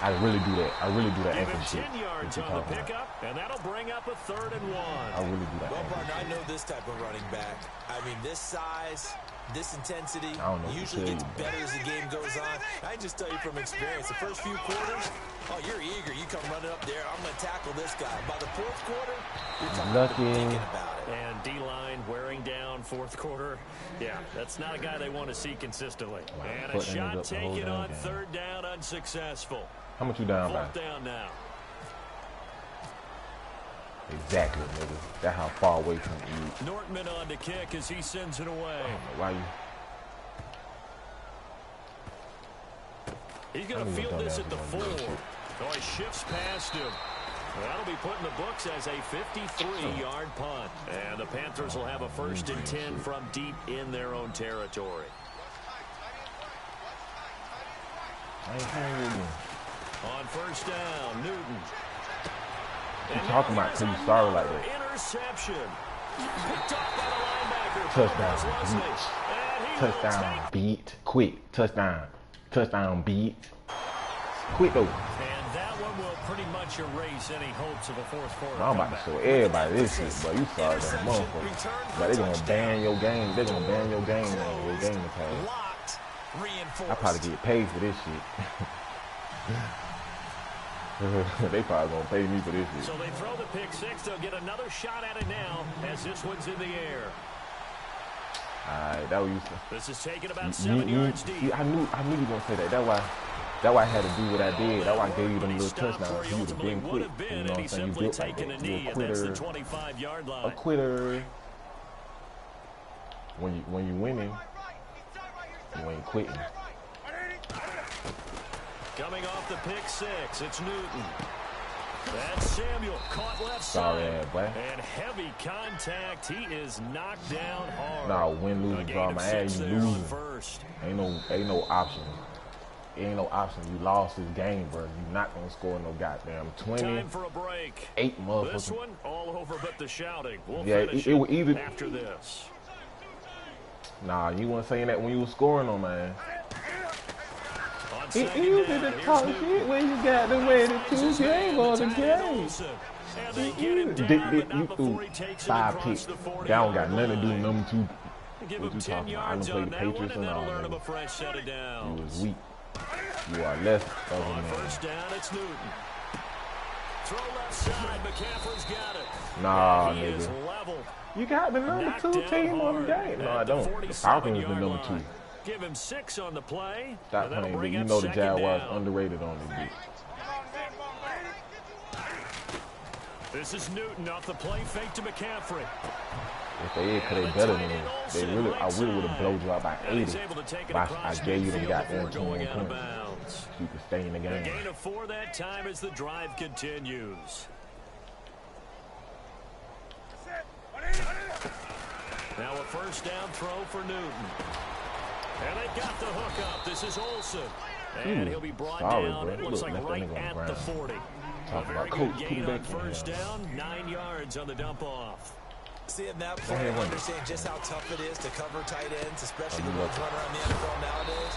I really do that. I really do that
Give
ankle
him
shit.
10 yards on the pickup, and that'll bring up a 3rd and 1.
I really do that.
Well, partner, I know this type of running back. I mean, this size, this intensity usually gets better as the game goes on. I just tell you from experience, the first few quarters, oh, you're eager. You come running up there, I'm going to tackle this guy. By the 4th quarter, you're thinking about it.
And D-line wearing down 4th quarter. Yeah, that's not a guy they want to see consistently. And a shot taken on 3rd down, unsuccessful.
How much you down by?
4th down now.
Exactly, nigga. That's how far away from you.
Nortman on to kick as he sends it away.
I don't know why you.
He's going to field this at the 4. Oh, he shifts past him. That'll be put in the books as a 53-yard punt. And the Panthers will have a 1st and 10 from deep in their own territory.
I ain't playing with you.
On 1st down, Newton.
You talking about till you sorry like that.
Interception. Picked off by the linebacker.
Touchdown. Touchdown. Beat. Quick. Touchdown. Touchdown. Beat. Quick though.
And that one will pretty much erase any hopes of a 4th quarter.
I'm about to show everybody this shit, but you sorry that motherfucker. But they gonna ban your game. They gonna ban your game on your game account.
Locked. Reinforced.
I probably get paid for this shit. They probably gonna pay me for this shit.
So they throw the pick 6. They'll get another shot at it now as this one's in the air.
Alright, that was useful.
This is taken about 7 yards deep.
See, I knew you were gonna say that. That's why I had to do what I did. That's why I gave you them little touchdowns. You would have been quick. You know what I'm saying? You built like that. You a quitter.
25-yard line.
A quitter. When you winning, you ain't quitting.
Coming off the pick 6, it's Newton. That's Samuel, caught left
Sorry,
side.
boy.
And heavy contact. He is knocked down hard.
Nah, win, lose, draw my ass. You losing.
First.
Ain't no option. Ain't no option. You lost this game, bro. You not gonna score no goddamn 20.
Time for a break.
8 motherfuckers.
This one all over but the shouting. We'll
finish
it
was either
after this.
Nah, you weren't saying that when you was scoring on, man.
You
did the talk shit when you got the way to 2 game on the game. You threw 5 picks. That don't got nothing to do with number 2
Give
What
him
you
10
talking about? I
yards
done
on
played the
that one,
Patriots
and
and
that'll
all,
earn him
nigga.
a fresh set of
You
downs.
was weak. You are less of a
On
man.
first down, it's Newton. Throw left side, McCaffrey's got it.
Nah,
He is
nigga.
level.
You got the number
Knocked
2
down
team on the
hard
game. No,
at
I
the
don't. The Falcons is the
47-yard
number 2.
line. Give him 6 on the play.
Stop
and that'll
playing,
bring
but you
up
know the
second
Jaguars
down.
underrated on this beat.
This is Newton off the play fake to McCaffrey.
If they is, cause they better than them. They really, I really would have blowed you out by 80. But I gave you them goddamn 21 points. You could stay in the game.
A gain of 4 that time as the drive continues. Now a first down throw for Newton. And they got the hook up. This is Olsen. And he'll be brought down, it looks like right at the 40.
Talk
A
about
very
coach,
good
put it
gain on
back in
first
there.
down, 9 yards on the dump off.
See, at that point, I understand just how tough it is to cover tight ends, especially the ones running around the NFL nowadays.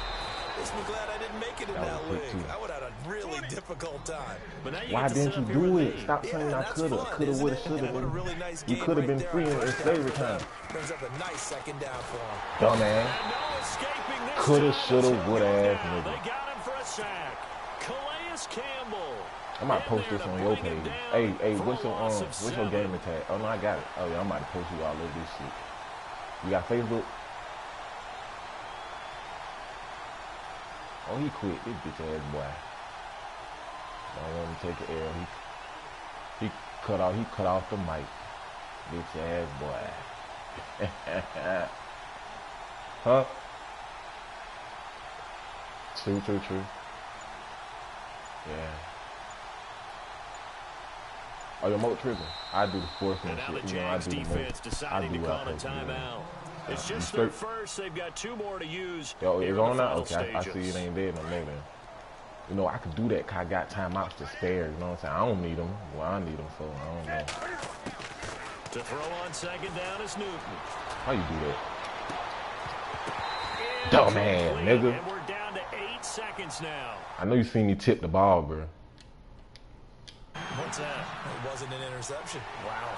Makes me glad I didn't make it in that league. I would have had a really difficult time.
Why didn't you do it? Stop saying I coulda. Coulda, woulda, shoulda. You could have been free in slavery time.
Brings up a nice second down for him.
Dumbass. Coulda, shoulda, woulda ass nigga.
They got him for a sack. Calais Campbell.
I might post this on your page. Hey, what's your gamer tag? Oh no, I got it. Oh yeah, I'm about to post you all over this shit. You got Facebook? Oh, he quit. This bitch ass boy. Don't want to take an L. He cut off the mic. Bitch ass boy. Huh? True. Yeah. Oh, your moat tripping. I do the fourth and shit. You know, I do the moat. I do what I'm supposed to do.
It's just their first. They've got 2 more to use.
Yo, it's on now? Okay, I see it ain't there no more then. You know, I could do that because I got timeouts to spare. You know what I'm saying? I don't need them. Well, I need them, so I don't know.
To throw on second down is Newton.
How you do that? Dumbass, nigga.
And we're down to 8 seconds now.
I know you seen me tip the ball, bro.
What's that?
It wasn't an interception.
Wow.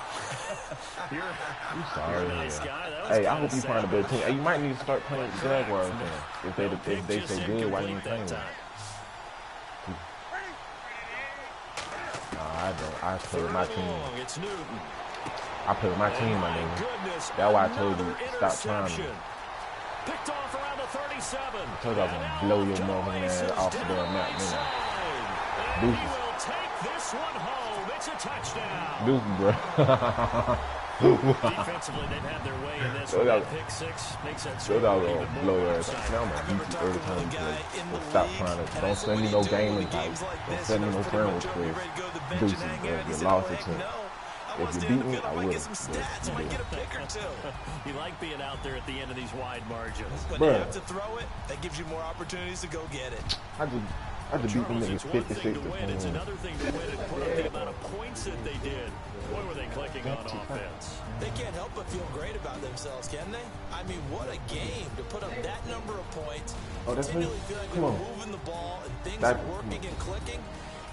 I'm sorry.
You're a nice guy.
Hey, I hope you find a better team. Hey, you might need to start playing with the Jaguars then. If they say good, why you ain't playing them? Nah, I don't. I play with my team.
It's Newton.
I play with my team, my nigga. That's why I told you, stop trying me.
Picked off around the 37.
I told you I was gonna blow your motherfucking ass off the damn map, nigga. Deuces.
Take this one home. It's a touchdown.
Deuces, bro.
Defensively, they've had their way in this. Pick 6 makes that
so that was gonna blow your ass. Now I'm gonna beat you every time you play. Well, stop trying to. Don't send me no game invites. Don't send me no friend requests. Deuces, bro. You lost it to me. If you beat me, I would have.
You like being out there at the end of these wide margins.
When you have to throw it, that gives you more opportunities to go get it.
I just beat them niggas 56 to 21.
It's another thing to win and put up the amount of points that they did. Boy, were they clicking on offense.
They can't help but feel great about themselves, can they? I mean, what a game to put up that number of points.
Oh, that's me.
Continually feel like they're moving the ball and things are working and clicking.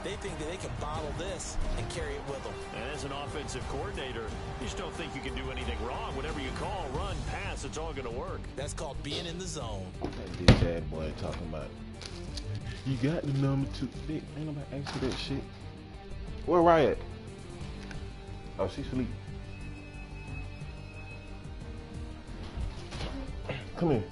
They think that they can bottle this and carry it with them.
And as an offensive coordinator, you just don't think you can do anything wrong. Whatever you call, run, pass, it's all going to work.
That's called being in the zone.
That bitch ass boy talking about, you got the number 2. Ain't nobody ask you that shit. Where Riot? Oh, she sleep. Come here.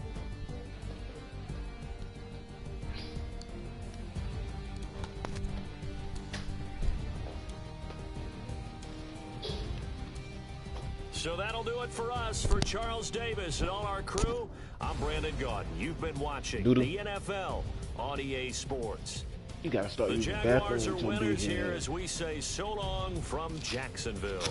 So that'll do it for us. For Charles Davis and all our crew, I'm Brandon Gaudin. You've been watching the NFL on EA Sports.
You gotta start
the
using
Jaguars are
bathrooms
winners here as we say so long from Jacksonville.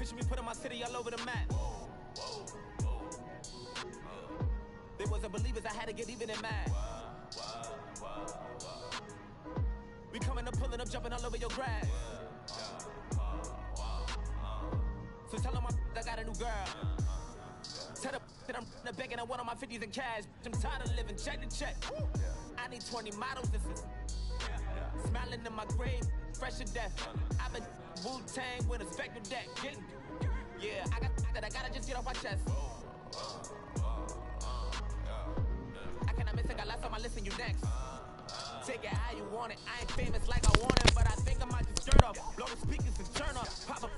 Picture me putting my city all over the map. They wasn't believers, I had to get even in mad. We coming up, pulling up, jumping all over your grass. So tell them I got a new girl. Tell them that I'm begging, I want on my 50s in cash. I'm tired of living check to check. I need 20 models, this is smiling in my grave, fresh to death. I've been Wu-Tang with a spectral deck. Yeah, I gotta just get off my chest. I cannot miss it, got lots on my list and you next. Take it how you want it, I ain't famous like I want it, but I think I might just skirt off. Blow the speakers and turn up, pop up.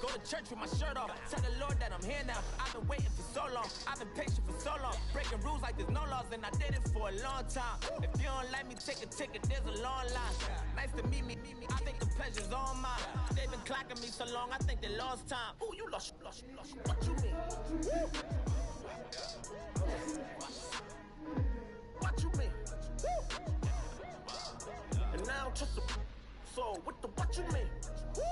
Go to church with my shirt off. Tell the Lord that I'm here now. I've been waiting for so long. I've been patient for so long. Breaking rules like there's no laws, and I did it for a long time. If you don't like me, take a ticket. There's a long line. Nice to meet me. I think the pleasure's all mine. They've been clocking me so long. I think they lost time. Ooh, you lost. What you mean? Woo. What you mean? Woo. And now just a so what you mean? Woo.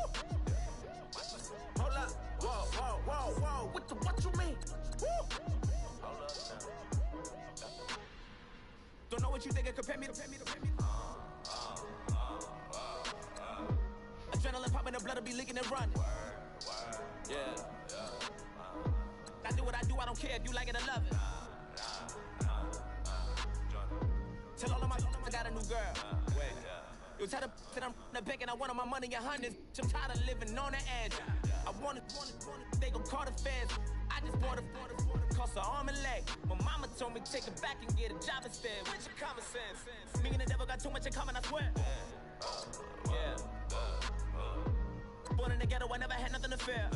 Hold up, whoa, what you mean? Woo. Don't know what you think it compare me to. Adrenaline popping, the blood will be leaking and running. Yeah. I do what I do, I don't care if you like it or love it. Tell all of my I got a new girl. You tell that I'm the bank and I want my money in hundreds. I'm tired of living on the edge. I want it, they gon' call the feds. I just bought it, cost an arm and leg. My mama told me take it back and get a job instead. Where's your common sense? Me and the devil got too much in common, I swear. Yeah. Born in the ghetto, I never had nothing to fear.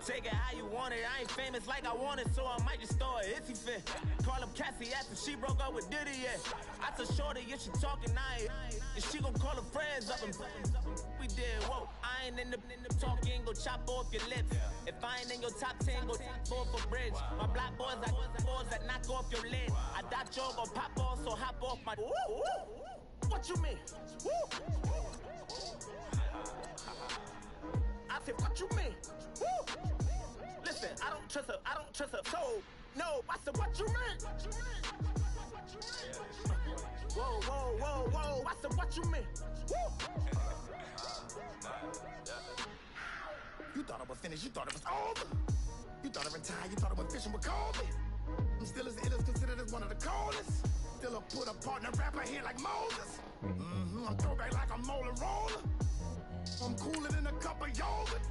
Take it how you want it, I ain't famous like I want it, so I might just throw a hissy fit. Call up Cassie after she broke up with Diddy, yeah. I told Shorty if she talking, I ain't. And she gon' call her friends up and we did, whoa. I ain't in the talking, go chop off your lips. If I ain't in your top 10, go fall for bridge. My black boys like boys that knock off your lid. I dot yo, go pop off, so hop off my. What you mean? I said, what you mean? Woo! Listen, I don't trust her, so no, I said, what you mean? Whoa, I said, what you mean? Woo! You thought I was finished, you thought it was over. You thought I retired, you thought I was fishing with Kobe. I'm still as ill as considered as one of the coldest. Still a put a partner rapper here like Moses. I'm throwback like a molar roller. I'm cooler than a cup of yogurt.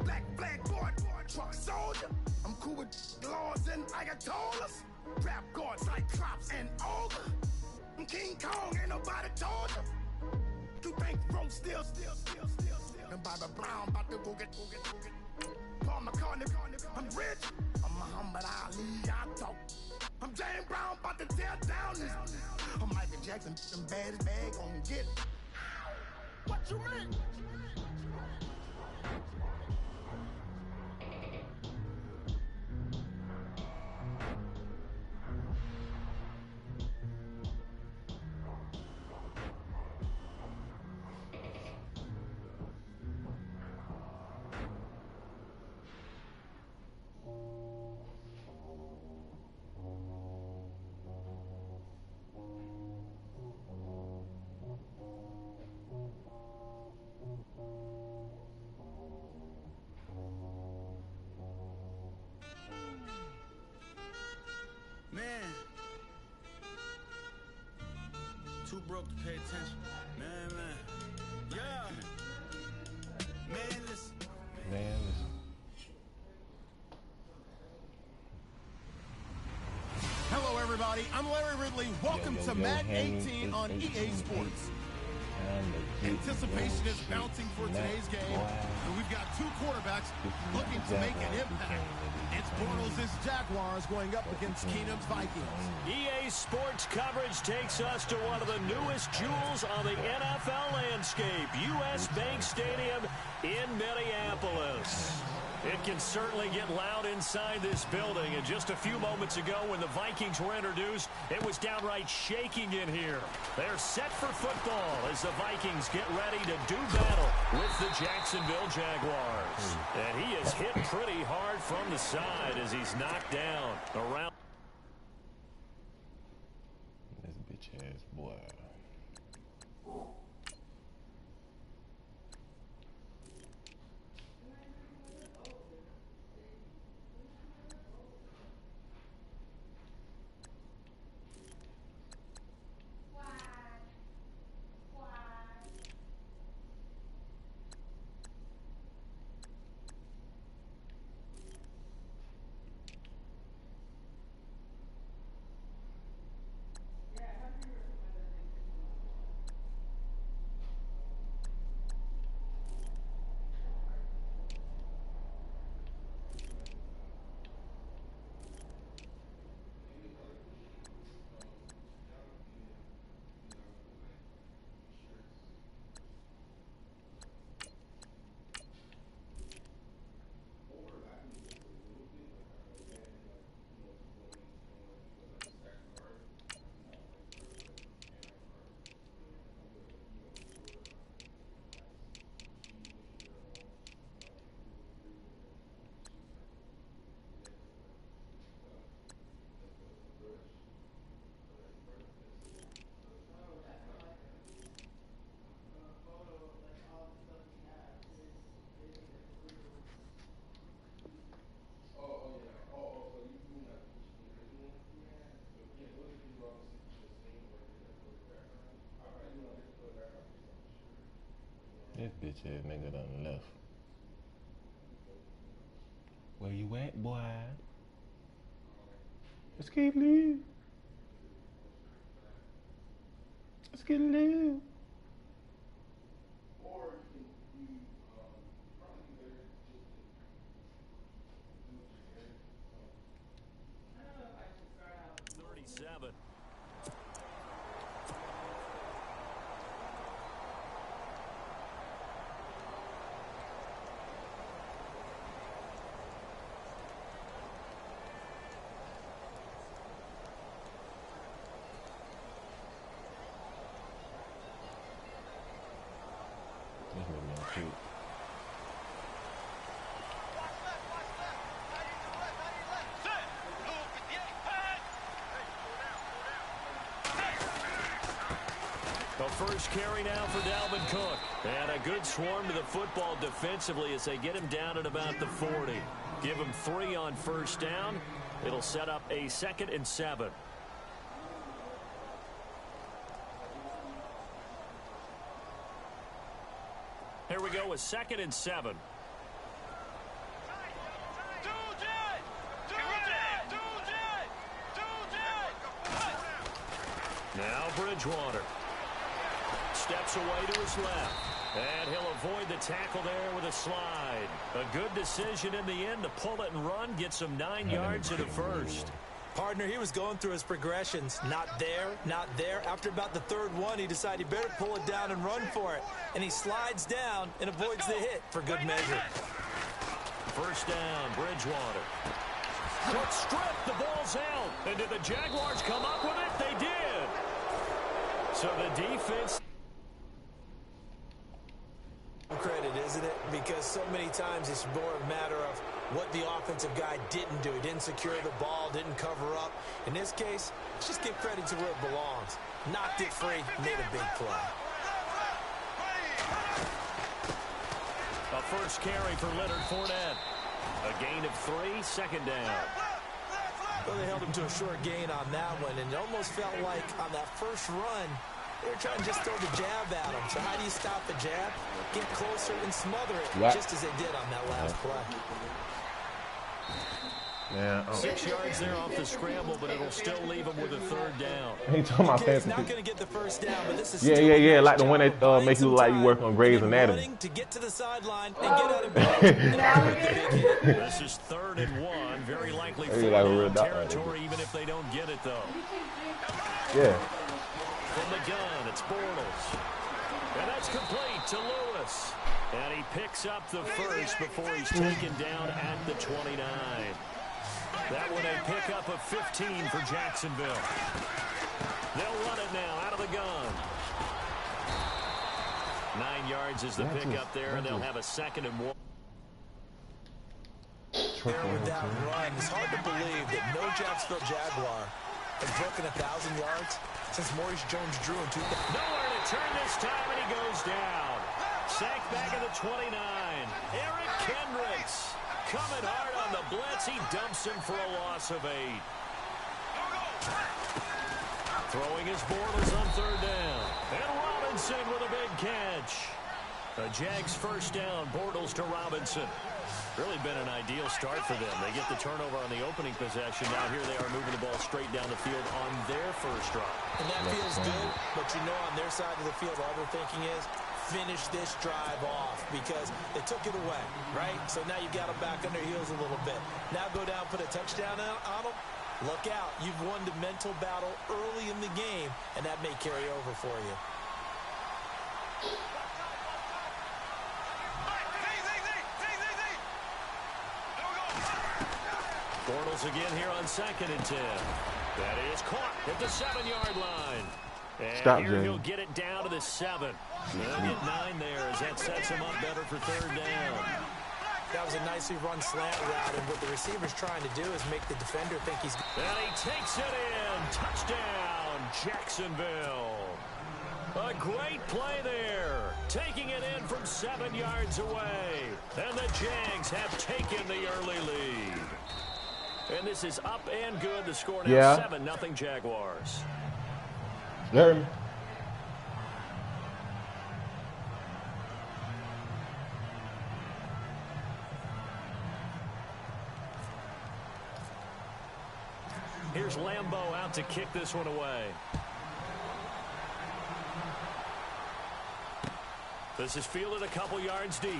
Black flag boy, truck soldier. I'm cool with laws and Ayatollahs. Rap god, Cyclops and ogre. I'm King Kong, ain't nobody told you. You think road still. And Bobby Brown about to go get. Paul McCartney, I'm rich. I'm Muhammad Ali, I talk. I'm James Brown, about to tear down this. I'm Michael Jackson, them bad as bag, gon' get it. What you mean?
too broke to pay attention. Man. Yeah. Man, listen.
Hello, everybody. I'm Larry Ridley. Welcome to Madden 18 on EA Sports. Anticipation is bouncing for today's game, and we've got two quarterbacks looking to make an impact. It's Bortles' Jaguars going up against Keenum's Vikings.
EA Sports coverage takes us to one of the newest jewels on the NFL landscape, US Bank Stadium in Minneapolis. It can certainly get loud inside this building, and just a few moments ago when the Vikings were introduced, it was downright shaking in here. They're set for football as the Vikings get ready to do battle with the Jacksonville Jaguars. And he is hit pretty hard from the side as he's knocked down around.
This bitch ass boy. This bitch ass nigga done left. Where you at, boy? Let's get live. Let's get live.
The first carry now for Dalvin Cook. And a good swarm to the football defensively as they get him down at about the 40. Give him 3 on first down. It'll set up a 2nd and 7. Here we go with 2nd and 7. Now Bridgewater steps away to his left, and he'll avoid the tackle there with a slide. A good decision in the end to pull it and run, get some 9 yards and a first.
Partner, he was going through his progressions. Not there, not there. After about the 3rd one, he decided he better pull it down and run for it. And he slides down and avoids the hit for good measure.
First down, Bridgewater. Quick strip, the ball's out. And did the Jaguars come up with it? They did. So the defense...
Credit, isn't it? Because so many times it's more a matter of what the offensive guy didn't do. He didn't secure the ball, didn't cover up. In this case, let's just give credit to where it belongs. Knocked it free, made a big play.
A first carry for Leonard Fournette. A gain of 3, 2nd down.
Well, they held him to a short gain on that one, and it almost felt like on that first run, They were trying to just throw the jab at him. So how do you stop the jab? Get closer and smother it, just as they did on that last play.
Yeah,
6 yards there off the scramble, but it'll still leave him with a third down.
He talking about fancy.
Not going to get the first down, but this is
yeah, like the one that make you look like you work on Grey's Anatomy.
To get to the sideline and get out of bounds.
This is 3rd and 1, very likely for territory, even if they don't get it though.
Yeah.
From the gun, it's Bortles. And that's complete to Lewis. And he picks up the first before he's taken down at the 29. That one a pickup of 15 for Jacksonville. They'll run it now out of the gun. 9 yards is the pickup there, and they'll have a 2nd and 1.
There with that run. It's hard to believe that no Jacksonville Jaguar has broken 1,000 yards since Maurice Jones-Drew in 2000.
Nowhere to turn this time, and he goes down. Sacked back at the 29. Eric Kendricks coming hard on the blitz. He dumps him for a loss of 8. Throwing his Bortles on 3rd down. And Robinson with a big catch. The Jags first down. Bortles to Robinson. Really been an ideal start for them. They get the turnover on the opening possession. Now here they are moving the ball straight down the field on their first drive.
And that feels good, but you know on their side of the field all they're thinking is finish this drive off because they took it away, right? So now you've got them back on their heels a little bit. Now go down, put a touchdown on them. Look out. You've won the mental battle early in the game, and that may carry over for you.
Bortles again here on 2nd and 10. That is caught at the 7-yard line. And here he'll get it down to the 7. They'll get 9 there as that sets him up better for 3rd down.
That was a nicely run slant route, and what the receiver's trying to do is make the defender think he's...
And he takes it in. Touchdown, Jacksonville. A great play there. Taking it in from 7 yards away. And the Jags have taken the early lead. And this is up and good. The score now 7-0 Jaguars.
Hear me?
Here's Lambeau out to kick this one away. This is fielded a couple yards deep.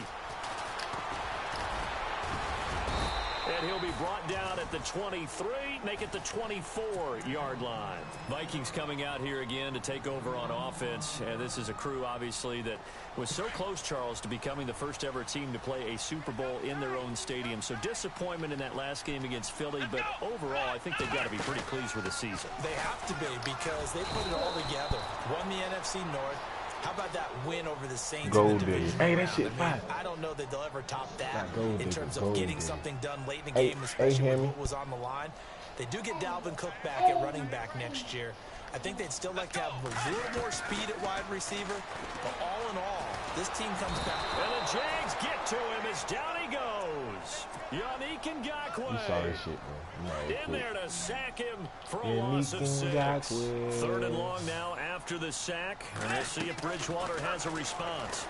And he'll be brought down at the 23, make it the 24-yard line. Vikings coming out here again to take over on offense. And this is a crew, obviously, that was so close, Charles, to becoming the first ever team to play a Super Bowl in their own stadium. So disappointment in that last game against Philly. But overall, I think they've got to be pretty pleased with the season.
They have to be because they put it all together. Won the NFC North. How about that win over the Saints in the division?
Hey, that shit fine.
I don't know that they'll ever top that in terms of getting something done late in the game, especially with what was on the line. They do get Dalvin Cook back at running back next year. I think they'd still like to have a little more speed at wide receiver. But all in all, this team comes back.
And the Jags get to him as down he goes. Yannick Ngakoue.
You saw this shit, bro.
In there to sack him for a loss of 6. 3rd and long now after the sack. And we'll see if Bridgewater has a response.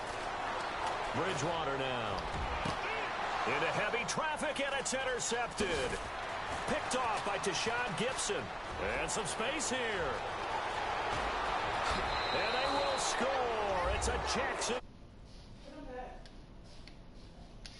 Bridgewater now. Into heavy traffic, and it's intercepted. Picked off by Tashawn Gibson. And some space here. And they will score. It's a Jackson.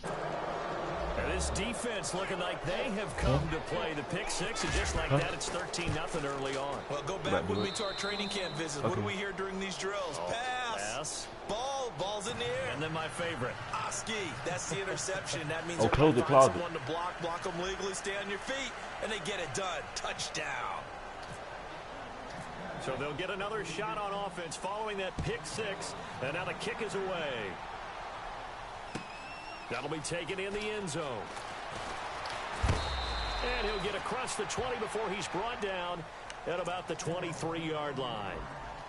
And this defense looking like they have come to play the pick 6, and just like that, it's 13-0 early on.
Well, go back with me to our training camp visit. What do we hear during these drills? Pass. Ball's in the air.
And then my favorite.
Oski. That's the interception. That means
close the closet.
Someone to block them legally, stay on your feet, and they get it done. Touchdown.
So they'll get another shot on offense following that pick 6, and now the kick is away. That'll be taken in the end zone. And he'll get across the 20 before he's brought down at about the 23-yard line.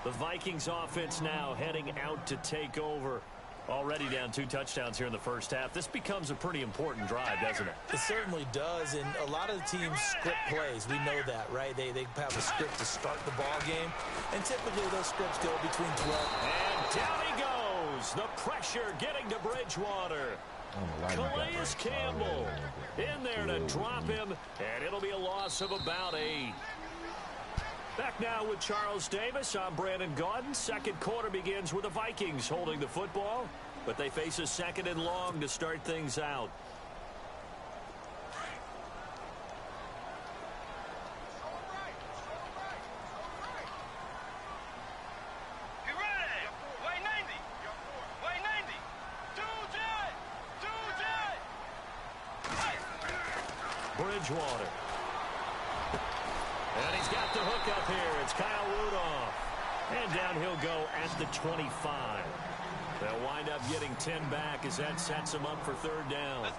The Vikings offense now heading out to take over Already down 2 touchdowns here in the first half. This becomes a pretty important drive, doesn't it?
It certainly does, and a lot of the teams script plays. We know that, right? They have a script to start the ball game, and typically those scripts go between 12.
And down he goes. The pressure getting to Bridgewater. Calais Campbell in there to drop him, and it'll be a loss of about 8. Back now with Charles Davis. I'm Brandon Goin. Second quarter begins with the Vikings holding the football, but they face a 2nd and long to start things out. Bridgewater. And he's got the hook up here. It's Kyle Rudolph. And down he'll go at the 25. They'll wind up getting 10 back as that sets him up for 3rd down.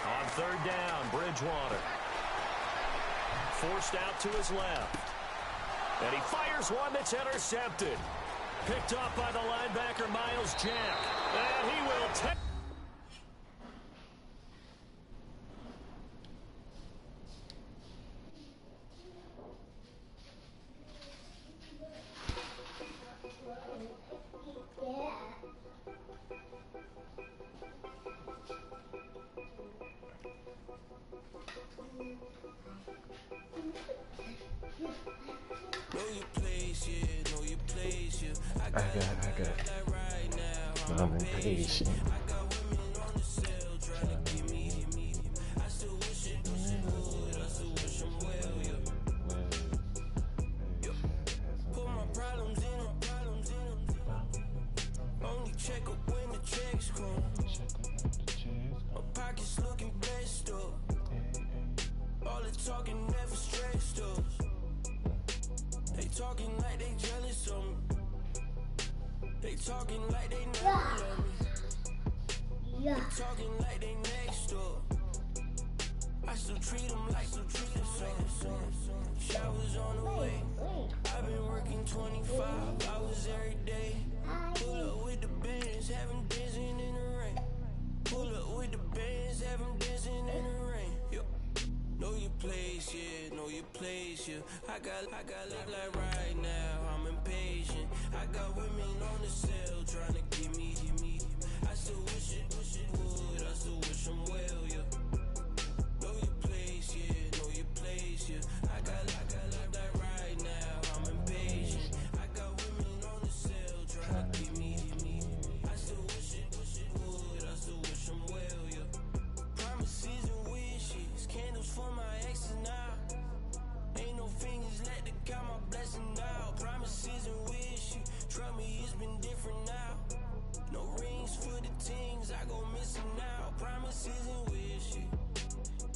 On 3rd down, Bridgewater. Forced out to his left. And he fires one that's intercepted. Picked off by the linebacker, Miles Jack. And he will take...
I got it. I'm impatient.
Only check up when the checks come. My pockets looking blessed up. All the talking never stressed up. They talking like they jealous of me. They talking like they never love me. They talking like they next door. I still treat them like so. Showers on the way. I've been working 25 hours every day. Pull up with the bands, have them dancing in the rain. Pull up with the bands, have them dancing in the rain. Yo. Know your place, yeah, know your place, yeah. I got look like right now, I'm impatient. I got women on the cell trying to give me. I still wish it would, I still wish them well, yeah. Know your place, yeah, know your place, yeah. I got look like right now, I'm impatient. I got women on the cell trying to give me. I still wish it would, I still wish them well, yeah. Promises and wishes, candles for my exes now. Ain't no fingers, let the count my blessing now. Promises and wishes, trust me, it's been different now. No rings for the things, I go missing now. Promises and wishes,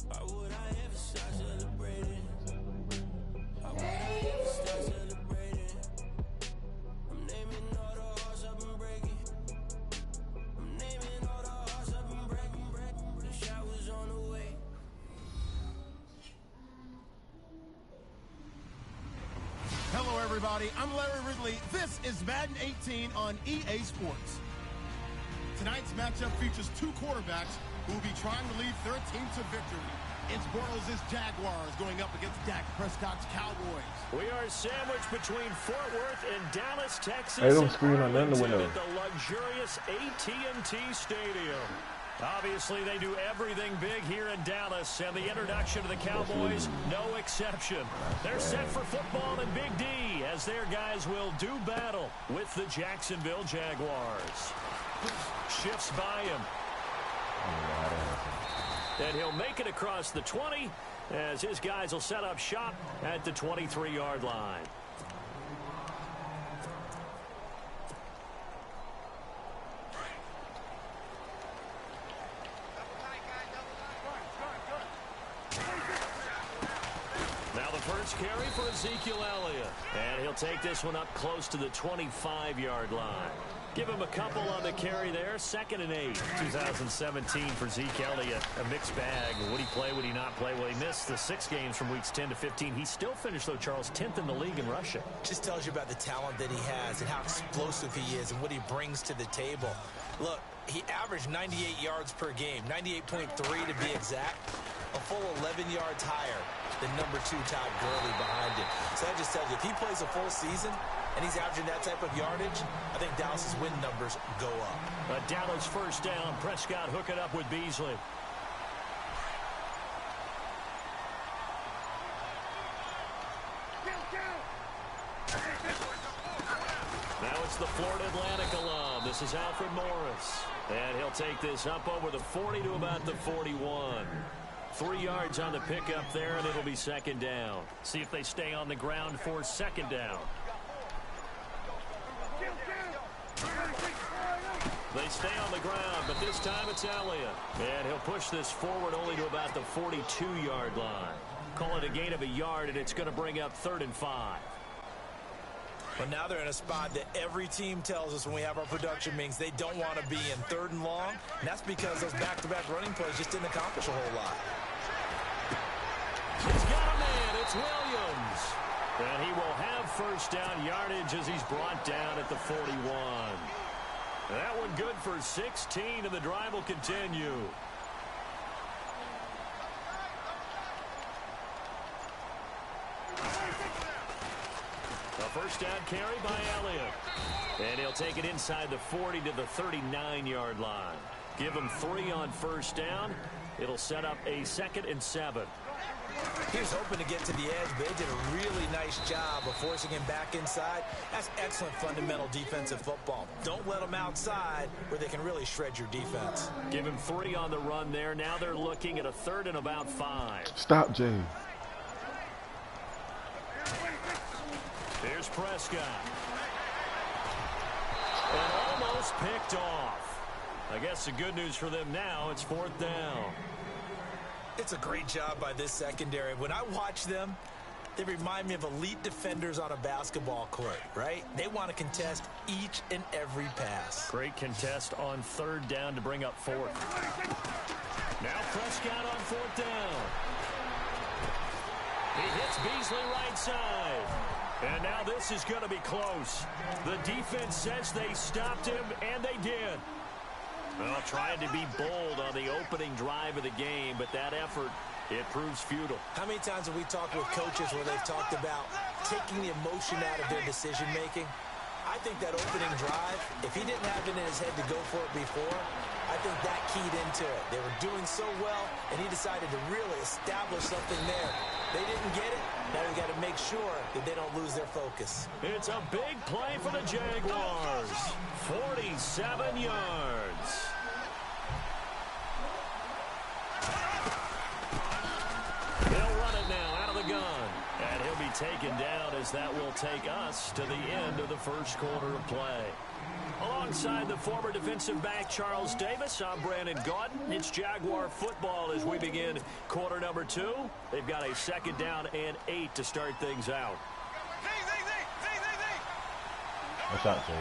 why would I ever stop celebrating? Why would I ever stop celebrating? I'm naming all the hearts I've been breaking. I'm naming all the hearts I've been breaking. The showers on the way.
Hello, everybody. I'm Larry Ridley. This is Madden 18 on EA Sports. Tonight's matchup features 2 quarterbacks who will be trying to lead their team to victory. It's Bortles' Jaguars going up against Dak Prescott's Cowboys.
We are sandwiched between Fort Worth and Dallas, Texas.
Hey, don't scream on none of the windows.
At the luxurious AT&T Stadium. Obviously, they do everything big here in Dallas, and the introduction of the Cowboys, no exception. They're set for football in Big D, as their guys will do battle with the Jacksonville Jaguars. Shifts by him. And he'll make it across the 20, as his guys will set up shop at the 23-yard line. Now the first carry for Ezekiel Elliott. And he'll take this one up close to the 25-yard line. Give him a couple on the carry there. 2nd and 8. 2017 for Zeke Elliott. A mixed bag. Would he play? Would he not play? Well, he missed the 6 games from weeks 10 to 15. He still finished, though, Charles, 10th in the league in rushing.
Just tells you about the talent that he has and how explosive he is and what he brings to the table. Look, he averaged 98 yards per game, 98.3 to be exact, a full 11 yards higher than number 2 Todd Gurley behind him. So that just tells you, if he plays a full season and he's averaging that type of yardage, I think Dallas's win numbers go up.
A Dallas first down. Prescott hook it up with Beasley. Now it's the Florida Atlantic alum. This is Alfred Morris. And he'll take this up over the 40 to about the 41. 3 yards on the pickup there, and it'll be 2nd down. See if they stay on the ground for 2nd down. They stay on the ground, but this time it's Elliott. And he'll push this forward only to about the 42-yard line. Call it a gain of a yard, and it's going to bring up 3rd and 5.
But now they're in a spot that every team tells us when we have our production meetings they don't want to be in, 3rd and long. And that's because those back-to-back running plays just didn't accomplish a whole lot.
He's got a man. It's Williams. And he will have first down yardage as he's brought down at the 41. That one good for 16, and the drive will continue. A first down carry by Elliott. And he'll take it inside the 40 to the 39-yard line. Give him 3 on first down. It'll set up a 2nd and 7.
He was hoping to get to the edge, but they did a really nice job of forcing him back inside. That's excellent fundamental defensive football. Don't let them outside where they can really shred your defense.
Give him 3 on the run there. Now they're looking at a 3rd and about 5.
Stop, Jay.
Here's Prescott. And almost picked off. I guess the good news for them now, it's 4th down.
It's a great job by this secondary. When I watch them, they remind me of elite defenders on a basketball court, right? They want to contest each and every pass.
Great contest on 3rd down to bring up 4th. Now Prescott on 4th down. He hits Beasley right side. And now this is going to be close. The defense says they stopped him, and they did. Well, trying to be bold on the opening drive of the game, but that effort, it proves futile.
How many times have we talked with coaches where they've talked about taking the emotion out of their decision-making? I think that opening drive, if he didn't have it in his head to go for it before, I think that keyed into it. They were doing so well, and he decided to really establish something there. They didn't get it. Now we got to make sure that they don't lose their focus.
It's a big play for the Jaguars. 47 yards. They'll run it now out of the gun. And he'll be taken down as that will take us to the end of the first quarter of play. Alongside the former defensive back Charles Davis, I'm Brandon Goin. It's Jaguar football as we begin quarter number 2. They've got a 2nd down and 8 to start things out.
What's up, Jay?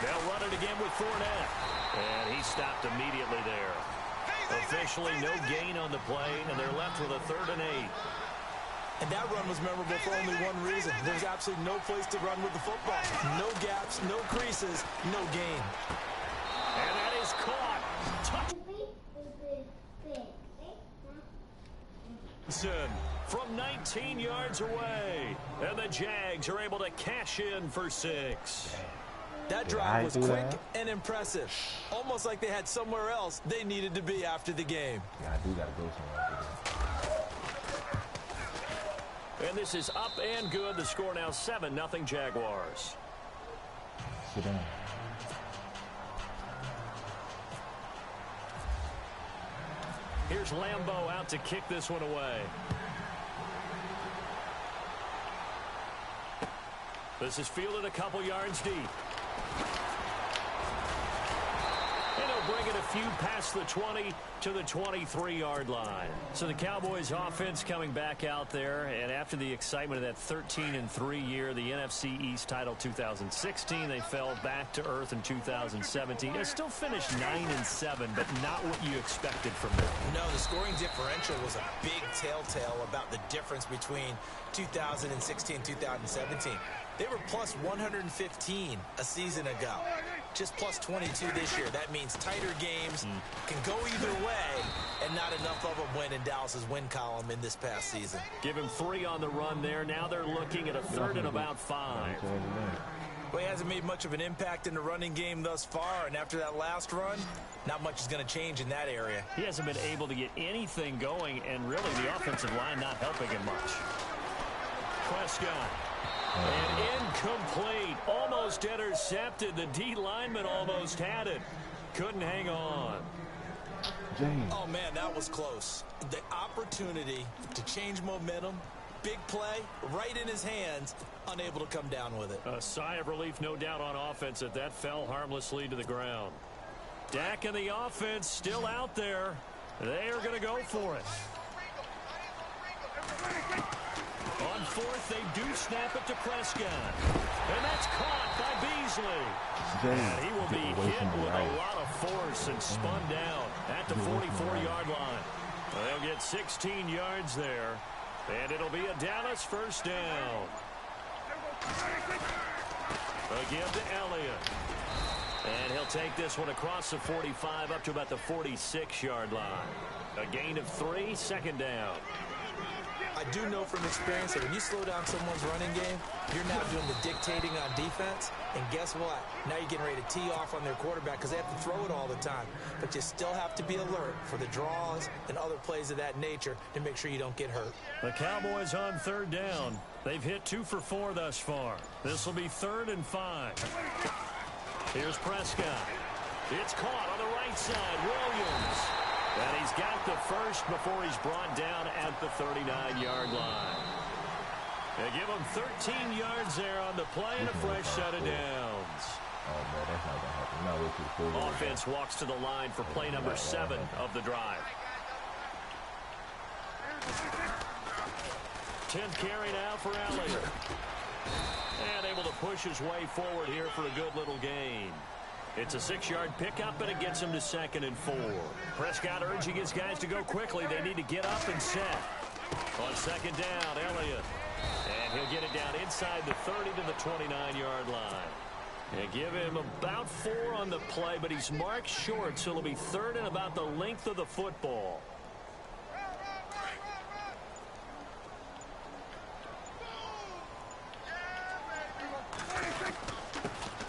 They'll run it again with Fournette. And he stopped immediately there. Officially no gain on the play, and they're left with a 3rd and 8.
And that run was memorable for only one reason. There's absolutely no place to run with the football. No gaps, no creases, no gain.
And that is caught. Touch. From 19 yards away. And the Jags are able to cash in for 6.
That drive was quick and impressive. Almost like they had somewhere else they needed to be after the game.
Yeah, I do got to go somewhere after this.
And this is up and good. The score now 7-0 Jaguars.
Sit down.
Here's Lambeau out to kick this one away. This is fielded a couple yards deep. And he'll they'll bring it a few past the 20 to the 23-yard line. So the Cowboys offense coming back out there, and after the excitement of that 13-3 year, the NFC East title 2016, they fell back to earth in 2017. They still finished 9-7, but not what you expected from them.
No, the scoring differential was a big telltale about the difference between 2016 and 2017. They were plus 115 a season ago. Just plus 22 this year. That means tighter games can go either way, and not enough of them win in Dallas's win column in this past season.
Give him 3 on the run there. Now they're looking at a 3rd and about 5.
Well, he hasn't made much of an impact in the running game thus far, and after that last run, not much is going to change in that area.
He hasn't been able to get anything going, and really the offensive line not helping him much. Prescott. And incomplete. Almost intercepted. The D lineman almost had it. Couldn't hang on.
Oh, man, that was close. The opportunity to change momentum, big play, right in his hands, unable to come down with it.
A sigh of relief, no doubt, on offense that that fell harmlessly to the ground. Dak and the offense still out there. They are going to go for it. On 4th, they do snap it to Prescott. And that's caught by Beasley. And he will be hit with a lot of force and spun down at the 44-yard line. They'll get 16 yards there. And it'll be a Dallas first down. Again to Elliott. And he'll take this one across the 45 up to about the 46-yard line. A gain of 3, 2nd down.
I do know from experience that when you slow down someone's running game, you're now doing the dictating on defense. And guess what? Now you're getting ready to tee off on their quarterback because they have to throw it all the time. But you still have to be alert for the draws and other plays of that nature to make sure you don't get hurt.
The Cowboys on 3rd down. They've hit 2 for 4 thus far. This will be 3rd and 5. Here's Prescott. It's caught on the right side. Williams. And he's got the first before he's brought down at the 39-yard line. They give him 13 yards there on the play and a fresh set of downs.
Oh, man, that's not going to happen. No, we're too full.
Offense walks to the line for play number 7 of the drive. 10th carry now for Elliott. And able to push his way forward here for a good little gain. It's a 6-yard pickup, and it gets him to 2nd and 4. Prescott urging his guys to go quickly. They need to get up and set. On 2nd down, Elliott. And he'll get it down inside the 30 to the 29-yard line. And give him about 4 on the play, but he's marked short, so it'll be 3rd and about the length of the football.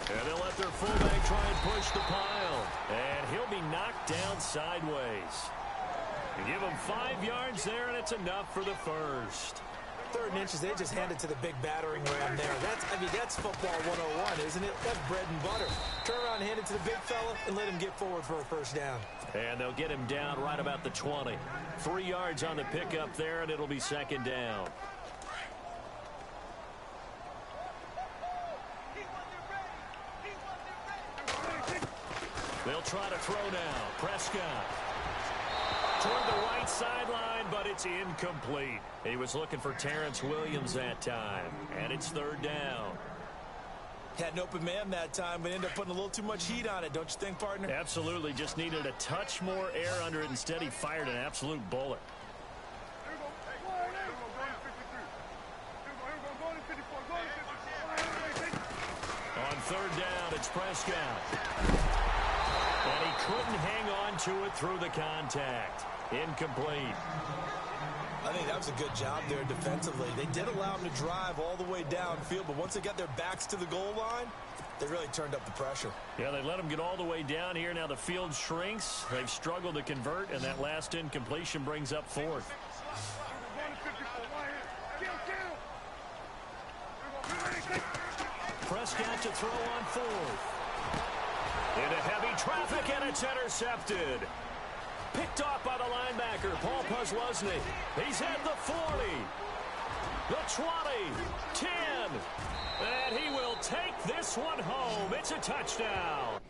And they'll let their fullback try and push the pile. And he'll be knocked down sideways. And give him 5 yards there, and it's enough for the first.
3rd and inches, they just hand it to the big battering ram there. That's football 101, isn't it? That's bread and butter. Turn around and hand it to the big fella and let him get forward for a first down.
And they'll get him down right about the 20. 3 yards on the pickup there, and it'll be 2nd down. They'll try to throw now. Prescott toward the right sideline, but it's incomplete. He was looking for Terrence Williams that time, and it's 3rd down.
Had an open man that time, but ended up putting a little too much heat on it, don't you think, partner?
Absolutely. Just needed a touch more air under it. Instead, he fired an absolute bullet. On 3rd down, it's Prescott. And he couldn't hang on to it through the contact. Incomplete.
I think that was a good job there defensively. They did allow him to drive all the way downfield, but once they got their backs to the goal line, they really turned up the pressure.
Yeah, they let him get all the way down here. Now the field shrinks. They've struggled to convert, and that last incompletion brings up 4th. Prescott to throw on 4th. Into heavy traffic, and it's intercepted. Picked off by the linebacker, Paul Posluszny. He's at the 40, the 20, 10, and he will take this one home. It's a touchdown.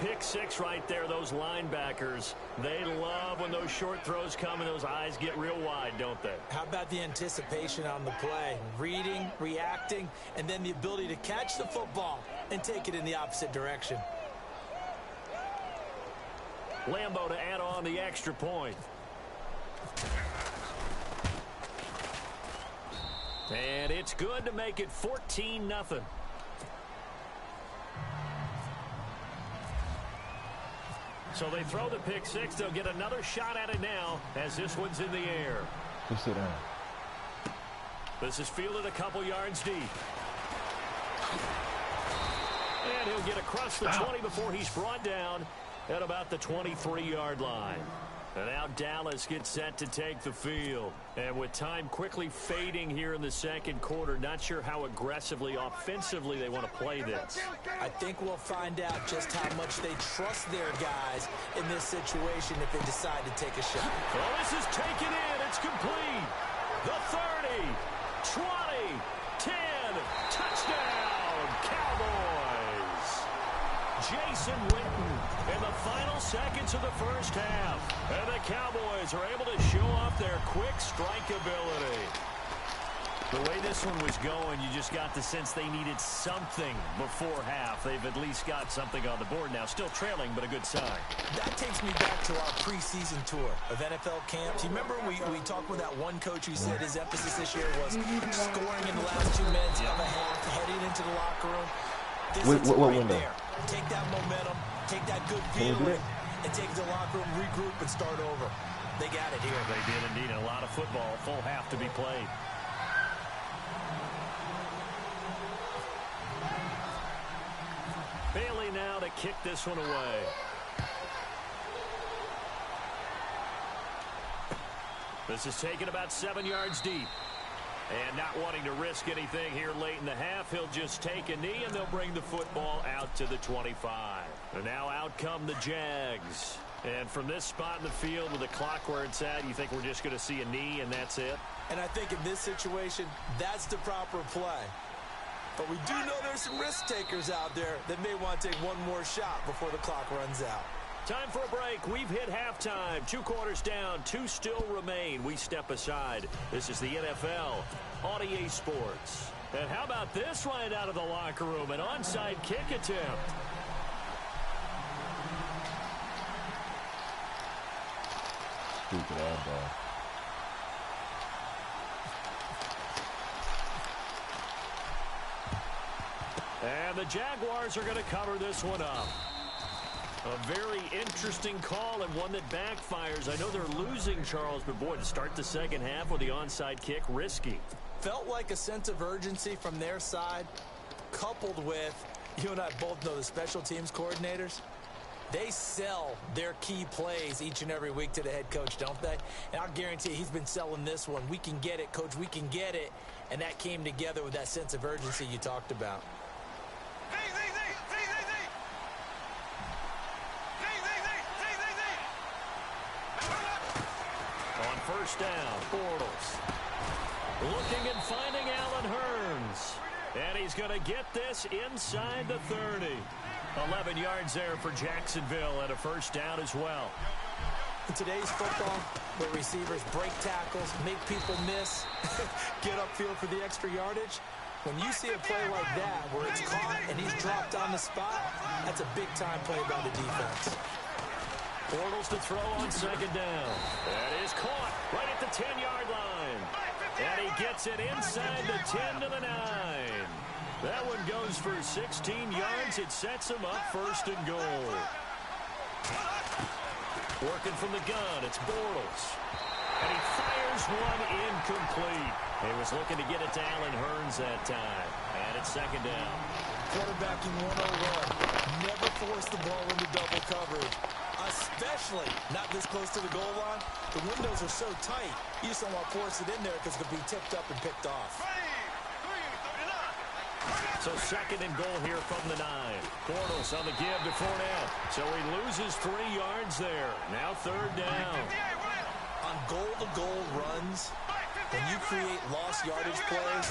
pick six right there, those linebackers. They love when those short throws come and those eyes get real wide, don't they?
How about the anticipation on the play? Reading, reacting, and then the ability to catch the football and take it in the opposite direction.
Lambo to add on the extra point. And it's good to make it 14-0. So they throw the pick six. They'll get another shot at it now as this one's in the air.
Just sit down.
This is fielded a couple yards deep. And he'll get across the 20 before he's brought down at about the 23-yard line. And now Dallas gets set to take the field. And with time quickly fading here in the second quarter, not sure how aggressively, offensively they want to play this.
I think we'll find out just how much they trust their guys in this situation if they decide to take a shot.
Well, this is taken in. It's complete. The 30, 20, 10, touchdown, Cowboys. Jason Witten in the final seconds of the first half. And the Cowboys are able to show off their quick strike ability. The way this one was going, you just got the sense they needed something before half. They've at least got something on the board now. Still trailing, but a good sign.
That takes me back to our preseason tour of NFL camps. You remember we talked with that one coach who said his emphasis this year was scoring in the last 2 minutes of a half, heading into the locker room. This is right there. Take that momentum, take that good feeling, and take it to the locker room, regroup, and start over. They got it here.
They did indeed. A lot of football, full half to be played. Bailey now to kick this one away. This is taken about 7 yards deep. And not wanting to risk anything here late in the half, he'll just take a knee, and they'll bring the football out to the 25. And now out come the Jags. And from this spot in the field with the clock where it's at, you think we're just going to see a knee and that's it?
And I think in this situation, that's the proper play. But we do know there's some risk takers out there that may want to take one more shot before the clock runs out.
Time for a break. We've hit halftime. 2 quarters down. 2 still remain. We step aside. This is the NFL on EA Sports. And how about this right out of the locker room? An onside kick attempt.
Stupid ass ball.
And the Jaguars are going to cover this one up. A very interesting call and one that backfires. I know they're losing, Charles, but boy, to start the second half with the onside kick, risky.
Felt like a sense of urgency from their side, coupled with, you and I both know the special teams coordinators. They sell their key plays each and every week to the head coach, don't they? And I'll guarantee he's been selling this one. We can get it, coach, we can get it. And that came together with that sense of urgency you talked about.
First down, Bortles. Looking and finding Allen Hurns. And he's going to get this inside the 30. 11 yards there for Jacksonville and a first down as well.
In today's football, where receivers break tackles, make people miss, get upfield for the extra yardage, when you see a play like that where it's caught and he's dropped on the spot, that's a big-time play by the defense.
Bortles to throw on second down. That is caught right at the 10-yard line. And he gets it inside the 10 to the 9. That one goes for 16 yards. It sets him up first and goal. Working from the gun, it's Bortles. And he fires one incomplete. He was looking to get it to Allen Hurns that time. And it's second down.
Quarterbacking 101. Never force the ball into double coverage. Especially not this close to the goal line. The windows are so tight, you just don't want to force it in there because it could be tipped up and picked off.
So second and goal here from the 9. Bortles on the give to Fournette. So he loses 3 yards there. Now third down.
On goal-to-goal runs, when you create lost yardage plays,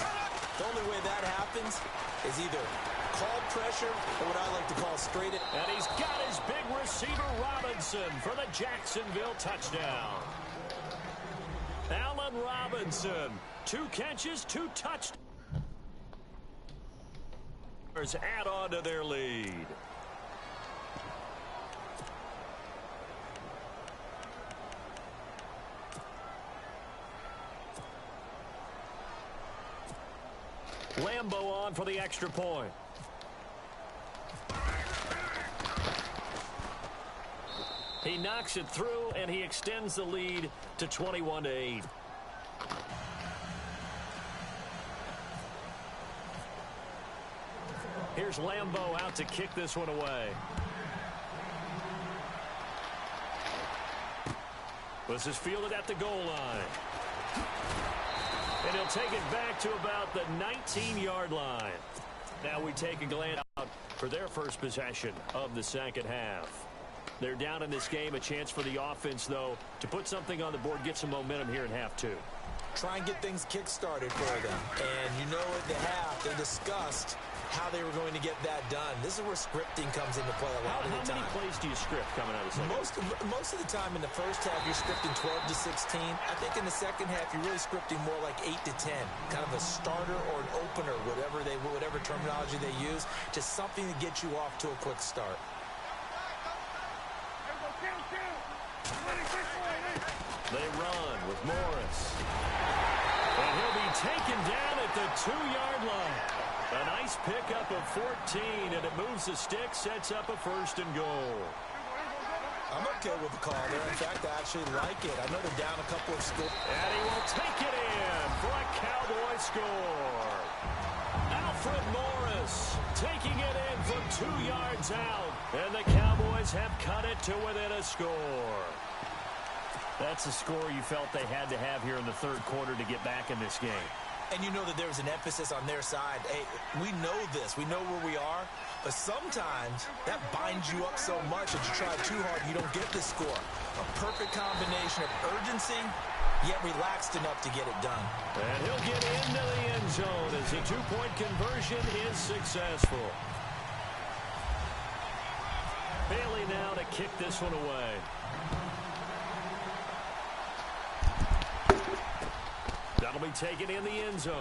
the only way that happens is either called pressure or what I like to call straight it.
And he's got his big receiver, Robinson, for the Jacksonville touchdown. Allen Robinson, 2 catches, 2 touchdowns. Add on to their lead. Lambo on for the extra point. He knocks it through, and he extends the lead to 21-8. Here's Lambo out to kick this one away. This is fielded at the goal line. And he'll take it back to about the 19-yard line. Now we take a glance out for their first possession of the second half. They're down in this game. A chance for the offense, though, to put something on the board, get some momentum here in half 2.
Try and get things kick-started for them. And you know at the half, they discussed how they were going to get that done. This is where scripting comes into play a lot of the time.
How many plays do you script coming out of the second?
Most of the time in the first half, you're scripting 12 to 16. I think in the second half, you're really scripting more like 8 to 10. Kind of a starter or an opener, whatever terminology they use, just something to get you off to a quick start.
They run with Morris. And he'll be taken down at the 2-yard line. A nice pickup of 14, and it moves the stick, sets up a 1st and goal.
I'm okay with the call there. In fact, I actually like it. I know they're down a couple of scores.
And he will take it in for a Cowboy score. Alfred Morris taking it in from 2 yards out. And the Cowboys have cut it to within a score. That's a score you felt they had to have here in the third quarter to get back in this game.
And you know that there was an emphasis on their side. Hey, we know this. We know where we are. But sometimes that binds you up so much that you try too hard, you don't get the score. A perfect combination of urgency, yet relaxed enough to get it done.
And he'll get into the end zone as the 2-point conversion is successful. Bailey now to kick this one away. That'll be taken in the end zone.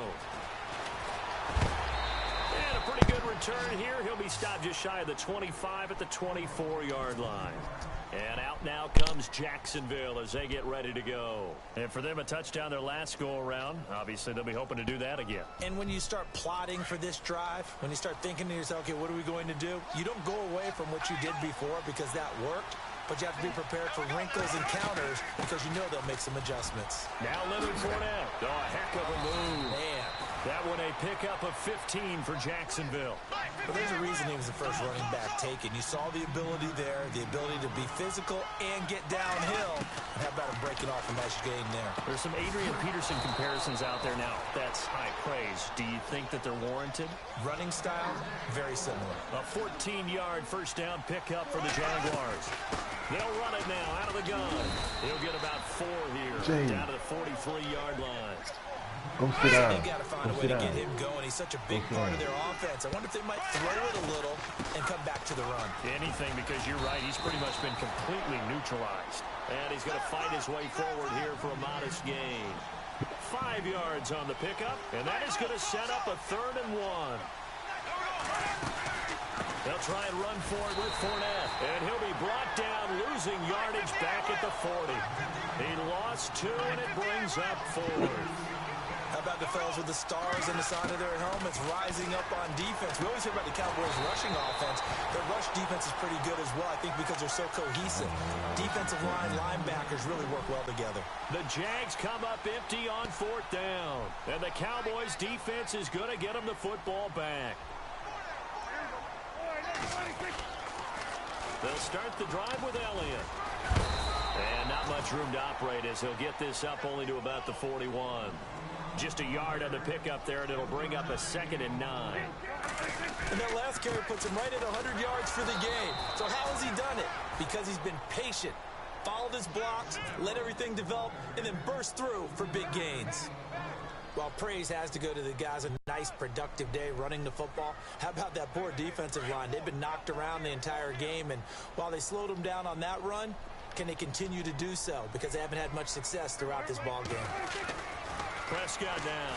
And a pretty good return here. He'll be stopped just shy of the 25 at the 24-yard line. And out now comes Jacksonville as they get ready to go. And for them, a touchdown their last go-around. Obviously, they'll be hoping to do that again.
And when you start plotting for this drive, when you start thinking to yourself, okay, what are we going to do? You don't go away from what you did before because that worked. But you have to be prepared for wrinkles and counters because you know they'll make some adjustments.
Now Leonard Fournette. Oh, a heck of a move.
Man.
That one a pickup of 15 for Jacksonville.
But there's a reason he was the first running back taken. You saw the ability there, the ability to be physical and get downhill. And how about him breaking off a nice gain there?
There's some Adrian Peterson comparisons out there now. That's high praise. Do you think that they're warranted?
Running style, very similar.
A 14-yard first down pickup for the Jaguars. They'll run it now out of the gun. He'll get about 4 here. Down to the 43-yard line.
Go sit down.
They've got to find a way to get him going. He's such a big part of their offense. I wonder if they might throw it a little and come back to the run.
Anything, because you're right. He's pretty much been completely neutralized. And he's going to fight his way forward here for a modest gain. 5 yards on the pickup, and that is going to set up a 3rd and 1. They'll try and run for it with Fournette. And he'll be brought down, losing yardage back at the 40. He lost 2, and it brings up 4.
How about the fellas with the stars on the side of their helmets rising up on defense? We always hear about the Cowboys' rushing offense. Their rush defense is pretty good as well, I think, because they're so cohesive. Defensive line, linebackers really work well together.
The Jags come up empty on 4th down. And the Cowboys' defense is going to get them the football back. They'll start the drive with Elliott. And not much room to operate as he'll get this up only to about the 41. Just a yard on the pickup there, and it'll bring up a 2nd and 9.
And that last carry puts him right at 100 yards for the game. So how has he done it? Because he's been patient, followed his blocks, let everything develop, and then burst through for big gains. While praise has to go to the guys at nice, productive day running the football. How about that poor defensive line? They've been knocked around the entire game, and while they slowed them down on that run, can they continue to do so? Because they haven't had much success throughout this ball game.
Prescott now.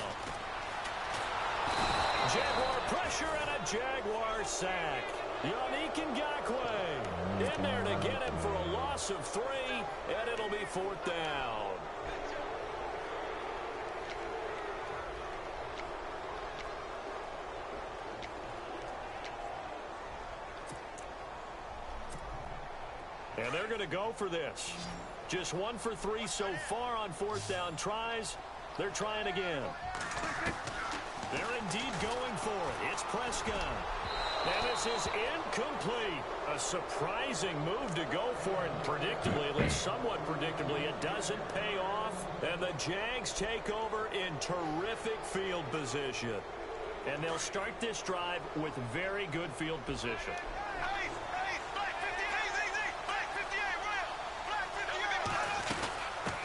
Jaguar pressure and a Jaguar sack. Yannick Ngakoue in there to get him for a loss of 3, and it'll be 4th down. And they're going to go for this. Just 1 for 3 so far on 4th down tries. They're trying again. They're indeed going for it. It's Prescott. And this is incomplete. A surprising move to go for it. Predictably, at least somewhat predictably, it doesn't pay off. And the Jags take over in terrific field position. And they'll start this drive with very good field position.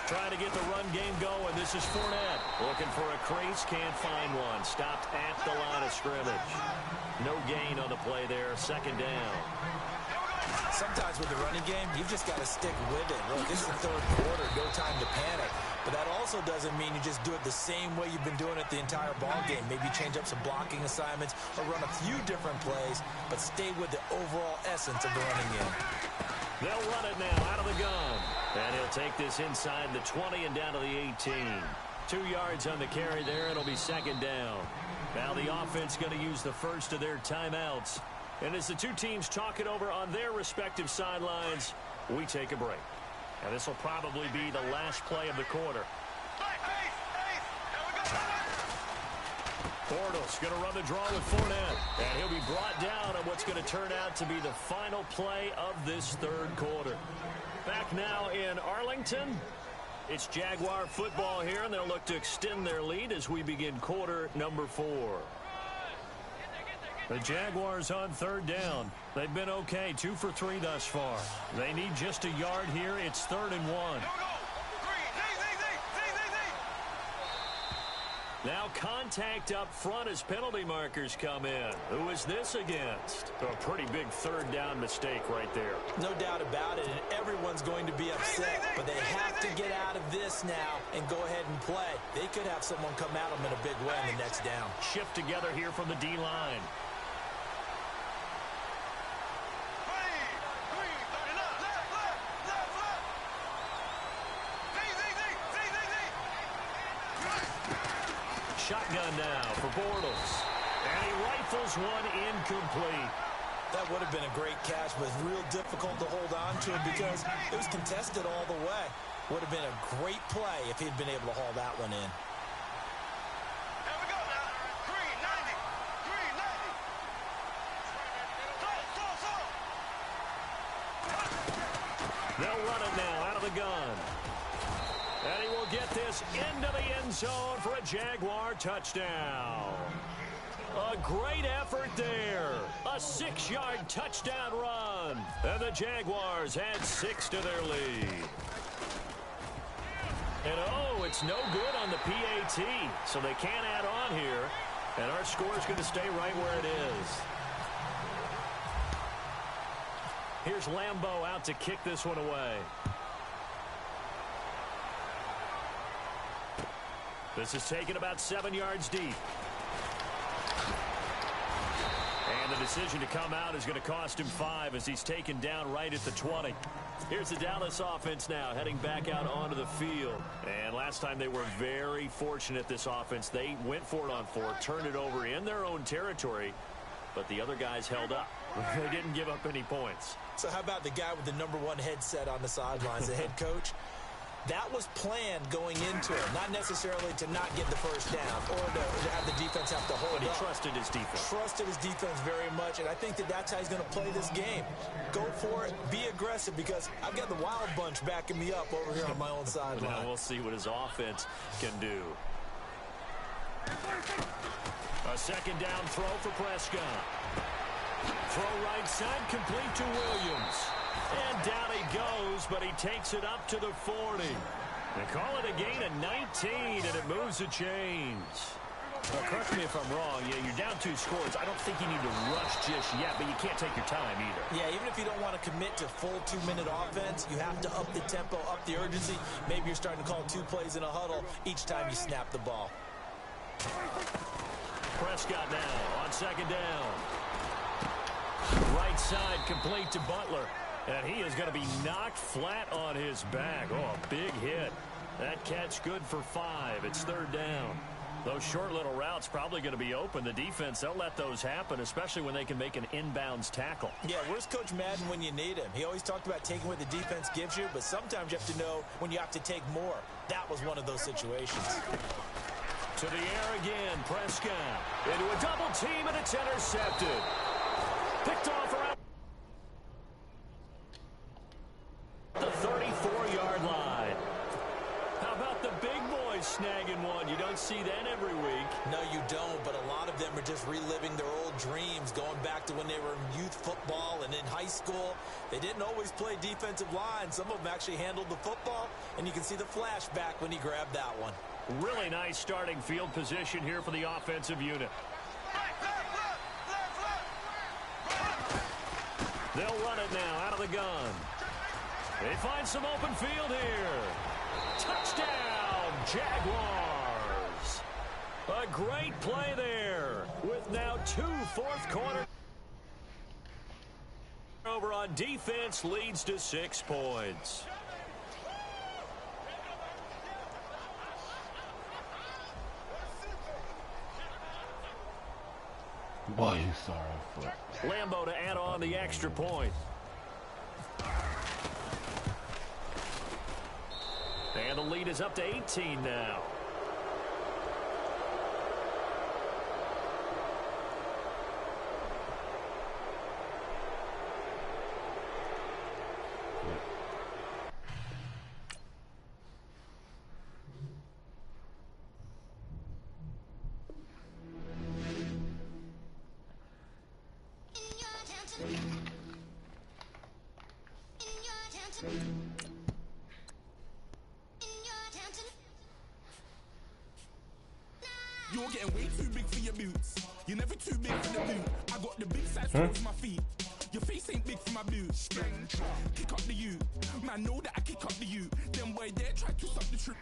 Trying to get the run game going. This is Fournette. Looking for a crease. Can't find one. Stopped at the line of scrimmage. No gain on the play there. 2nd down.
Sometimes with the running game, you've just got to stick with it. Look, this is the 3rd quarter. No time to panic. But that also doesn't mean you just do it the same way you've been doing it the entire ball game. Maybe change up some blocking assignments or run a few different plays, but stay with the overall essence of the running game.
They'll run it now out of the gun. And he'll take this inside the 20 and down to the 18. 2 yards on the carry there. It'll be 2nd down. Now the offense going to use the first of their timeouts. And as the two teams talk it over on their respective sidelines, we take a break. And this will probably be the last play of the quarter. Bortles going to run the draw with Fournette. And he'll be brought down on what's going to turn out to be the final play of this 3rd quarter. Back now in Arlington. It's Jaguar football here, and they'll look to extend their lead as we begin quarter number 4. The Jaguars on 3rd down. They've been okay, 2 for 3 thus far. They need just a yard here. It's 3rd and 1. Now contact up front as penalty markers come in. Who is this against? A pretty big 3rd down mistake right there.
No doubt about it, and everyone's going to be upset. But they have to get out of this now and go ahead and play. They could have someone come at them in a big way on the next down.
Shift together here from the D-line. Shotgun now for Bortles. And he rifles one incomplete.
That would have been a great catch, but real difficult to hold on to because it was contested all the way. Would have been a great play if he'd been able to haul that one in.
Here we go now. Green 90. Green
90. They'll run it now out of the gun. And he will get this into the end zone for a Jaguar touchdown. A great effort there. A 6-yard touchdown run. And the Jaguars add 6 to their lead. And oh, it's no good on the PAT. So they can't add on here. And our score is going to stay right where it is. Here's Lambeau out to kick this one away. This is taken about 7 yards deep. And the decision to come out is going to cost him 5 as he's taken down right at the 20. Here's the Dallas offense now heading back out onto the field. And last time they were very fortunate, this offense. They went for it on 4, turned it over in their own territory, but the other guys held up. They didn't give up any points.
So how about the guy with the #1 headset on the sidelines, the head coach? That was planned going into it, not necessarily to not get the first down or to have the defense have to hold
up. But he
up.
Trusted his defense.
Trusted his defense very much, and I think that's how he's going to play this game. Go for it, be aggressive, because I've got the wild bunch backing me up over here on my own sideline.
Now we'll see what his offense can do. A 2nd down throw for Prescott. Throw right side, complete to Williams. And down he goes, but he takes it up to the 40. They call it a gain of 19, and it moves the chains. Well, correct me if I'm wrong. Yeah, you're down 2 scores. I don't think you need to rush just yet, but you can't take your time either.
Yeah, even if you don't want to commit to full 2-minute offense, you have to up the tempo, up the urgency. Maybe you're starting to call 2 plays in a huddle each time you snap the ball.
Prescott now on 2nd down. Right side complete to Butler. And he is going to be knocked flat on his back. Oh, a big hit. That catch good for 5. It's 3rd down. Those short little routes probably going to be open. The defense, they'll let those happen, especially when they can make an inbounds tackle.
Yeah, where's Coach Madden when you need him? He always talked about taking what the defense gives you, but sometimes you have to know when you have to take more. That was one of those situations.
To the air again, Prescott. Into a double team, and it's intercepted. Picked off around the 34-yard line. How about the big boys snagging one? You don't see that every week.
No, you don't, but a lot of them are just reliving their old dreams, going back to when they were in youth football and in high school. They didn't always play defensive line. Some of them actually handled the football, and you can see the flashback when he grabbed that one.
Really nice starting field position here for the offensive unit. They'll run it now out of the gun. They find some open field here. Touchdown, Jaguars. A great play there with now 2 fourth-quarter. Over on defense leads to 6 points.
Boy, you sorry for
Lambo to add on the extra point. And the lead is up to 18 now.
You're getting way too big for your boots. You're never too big for the boot. I got the big size towards my feet. Your face ain't big for my boots. Kick up the U. Man, know that I kick up the U. Them boy there try to stop the trip.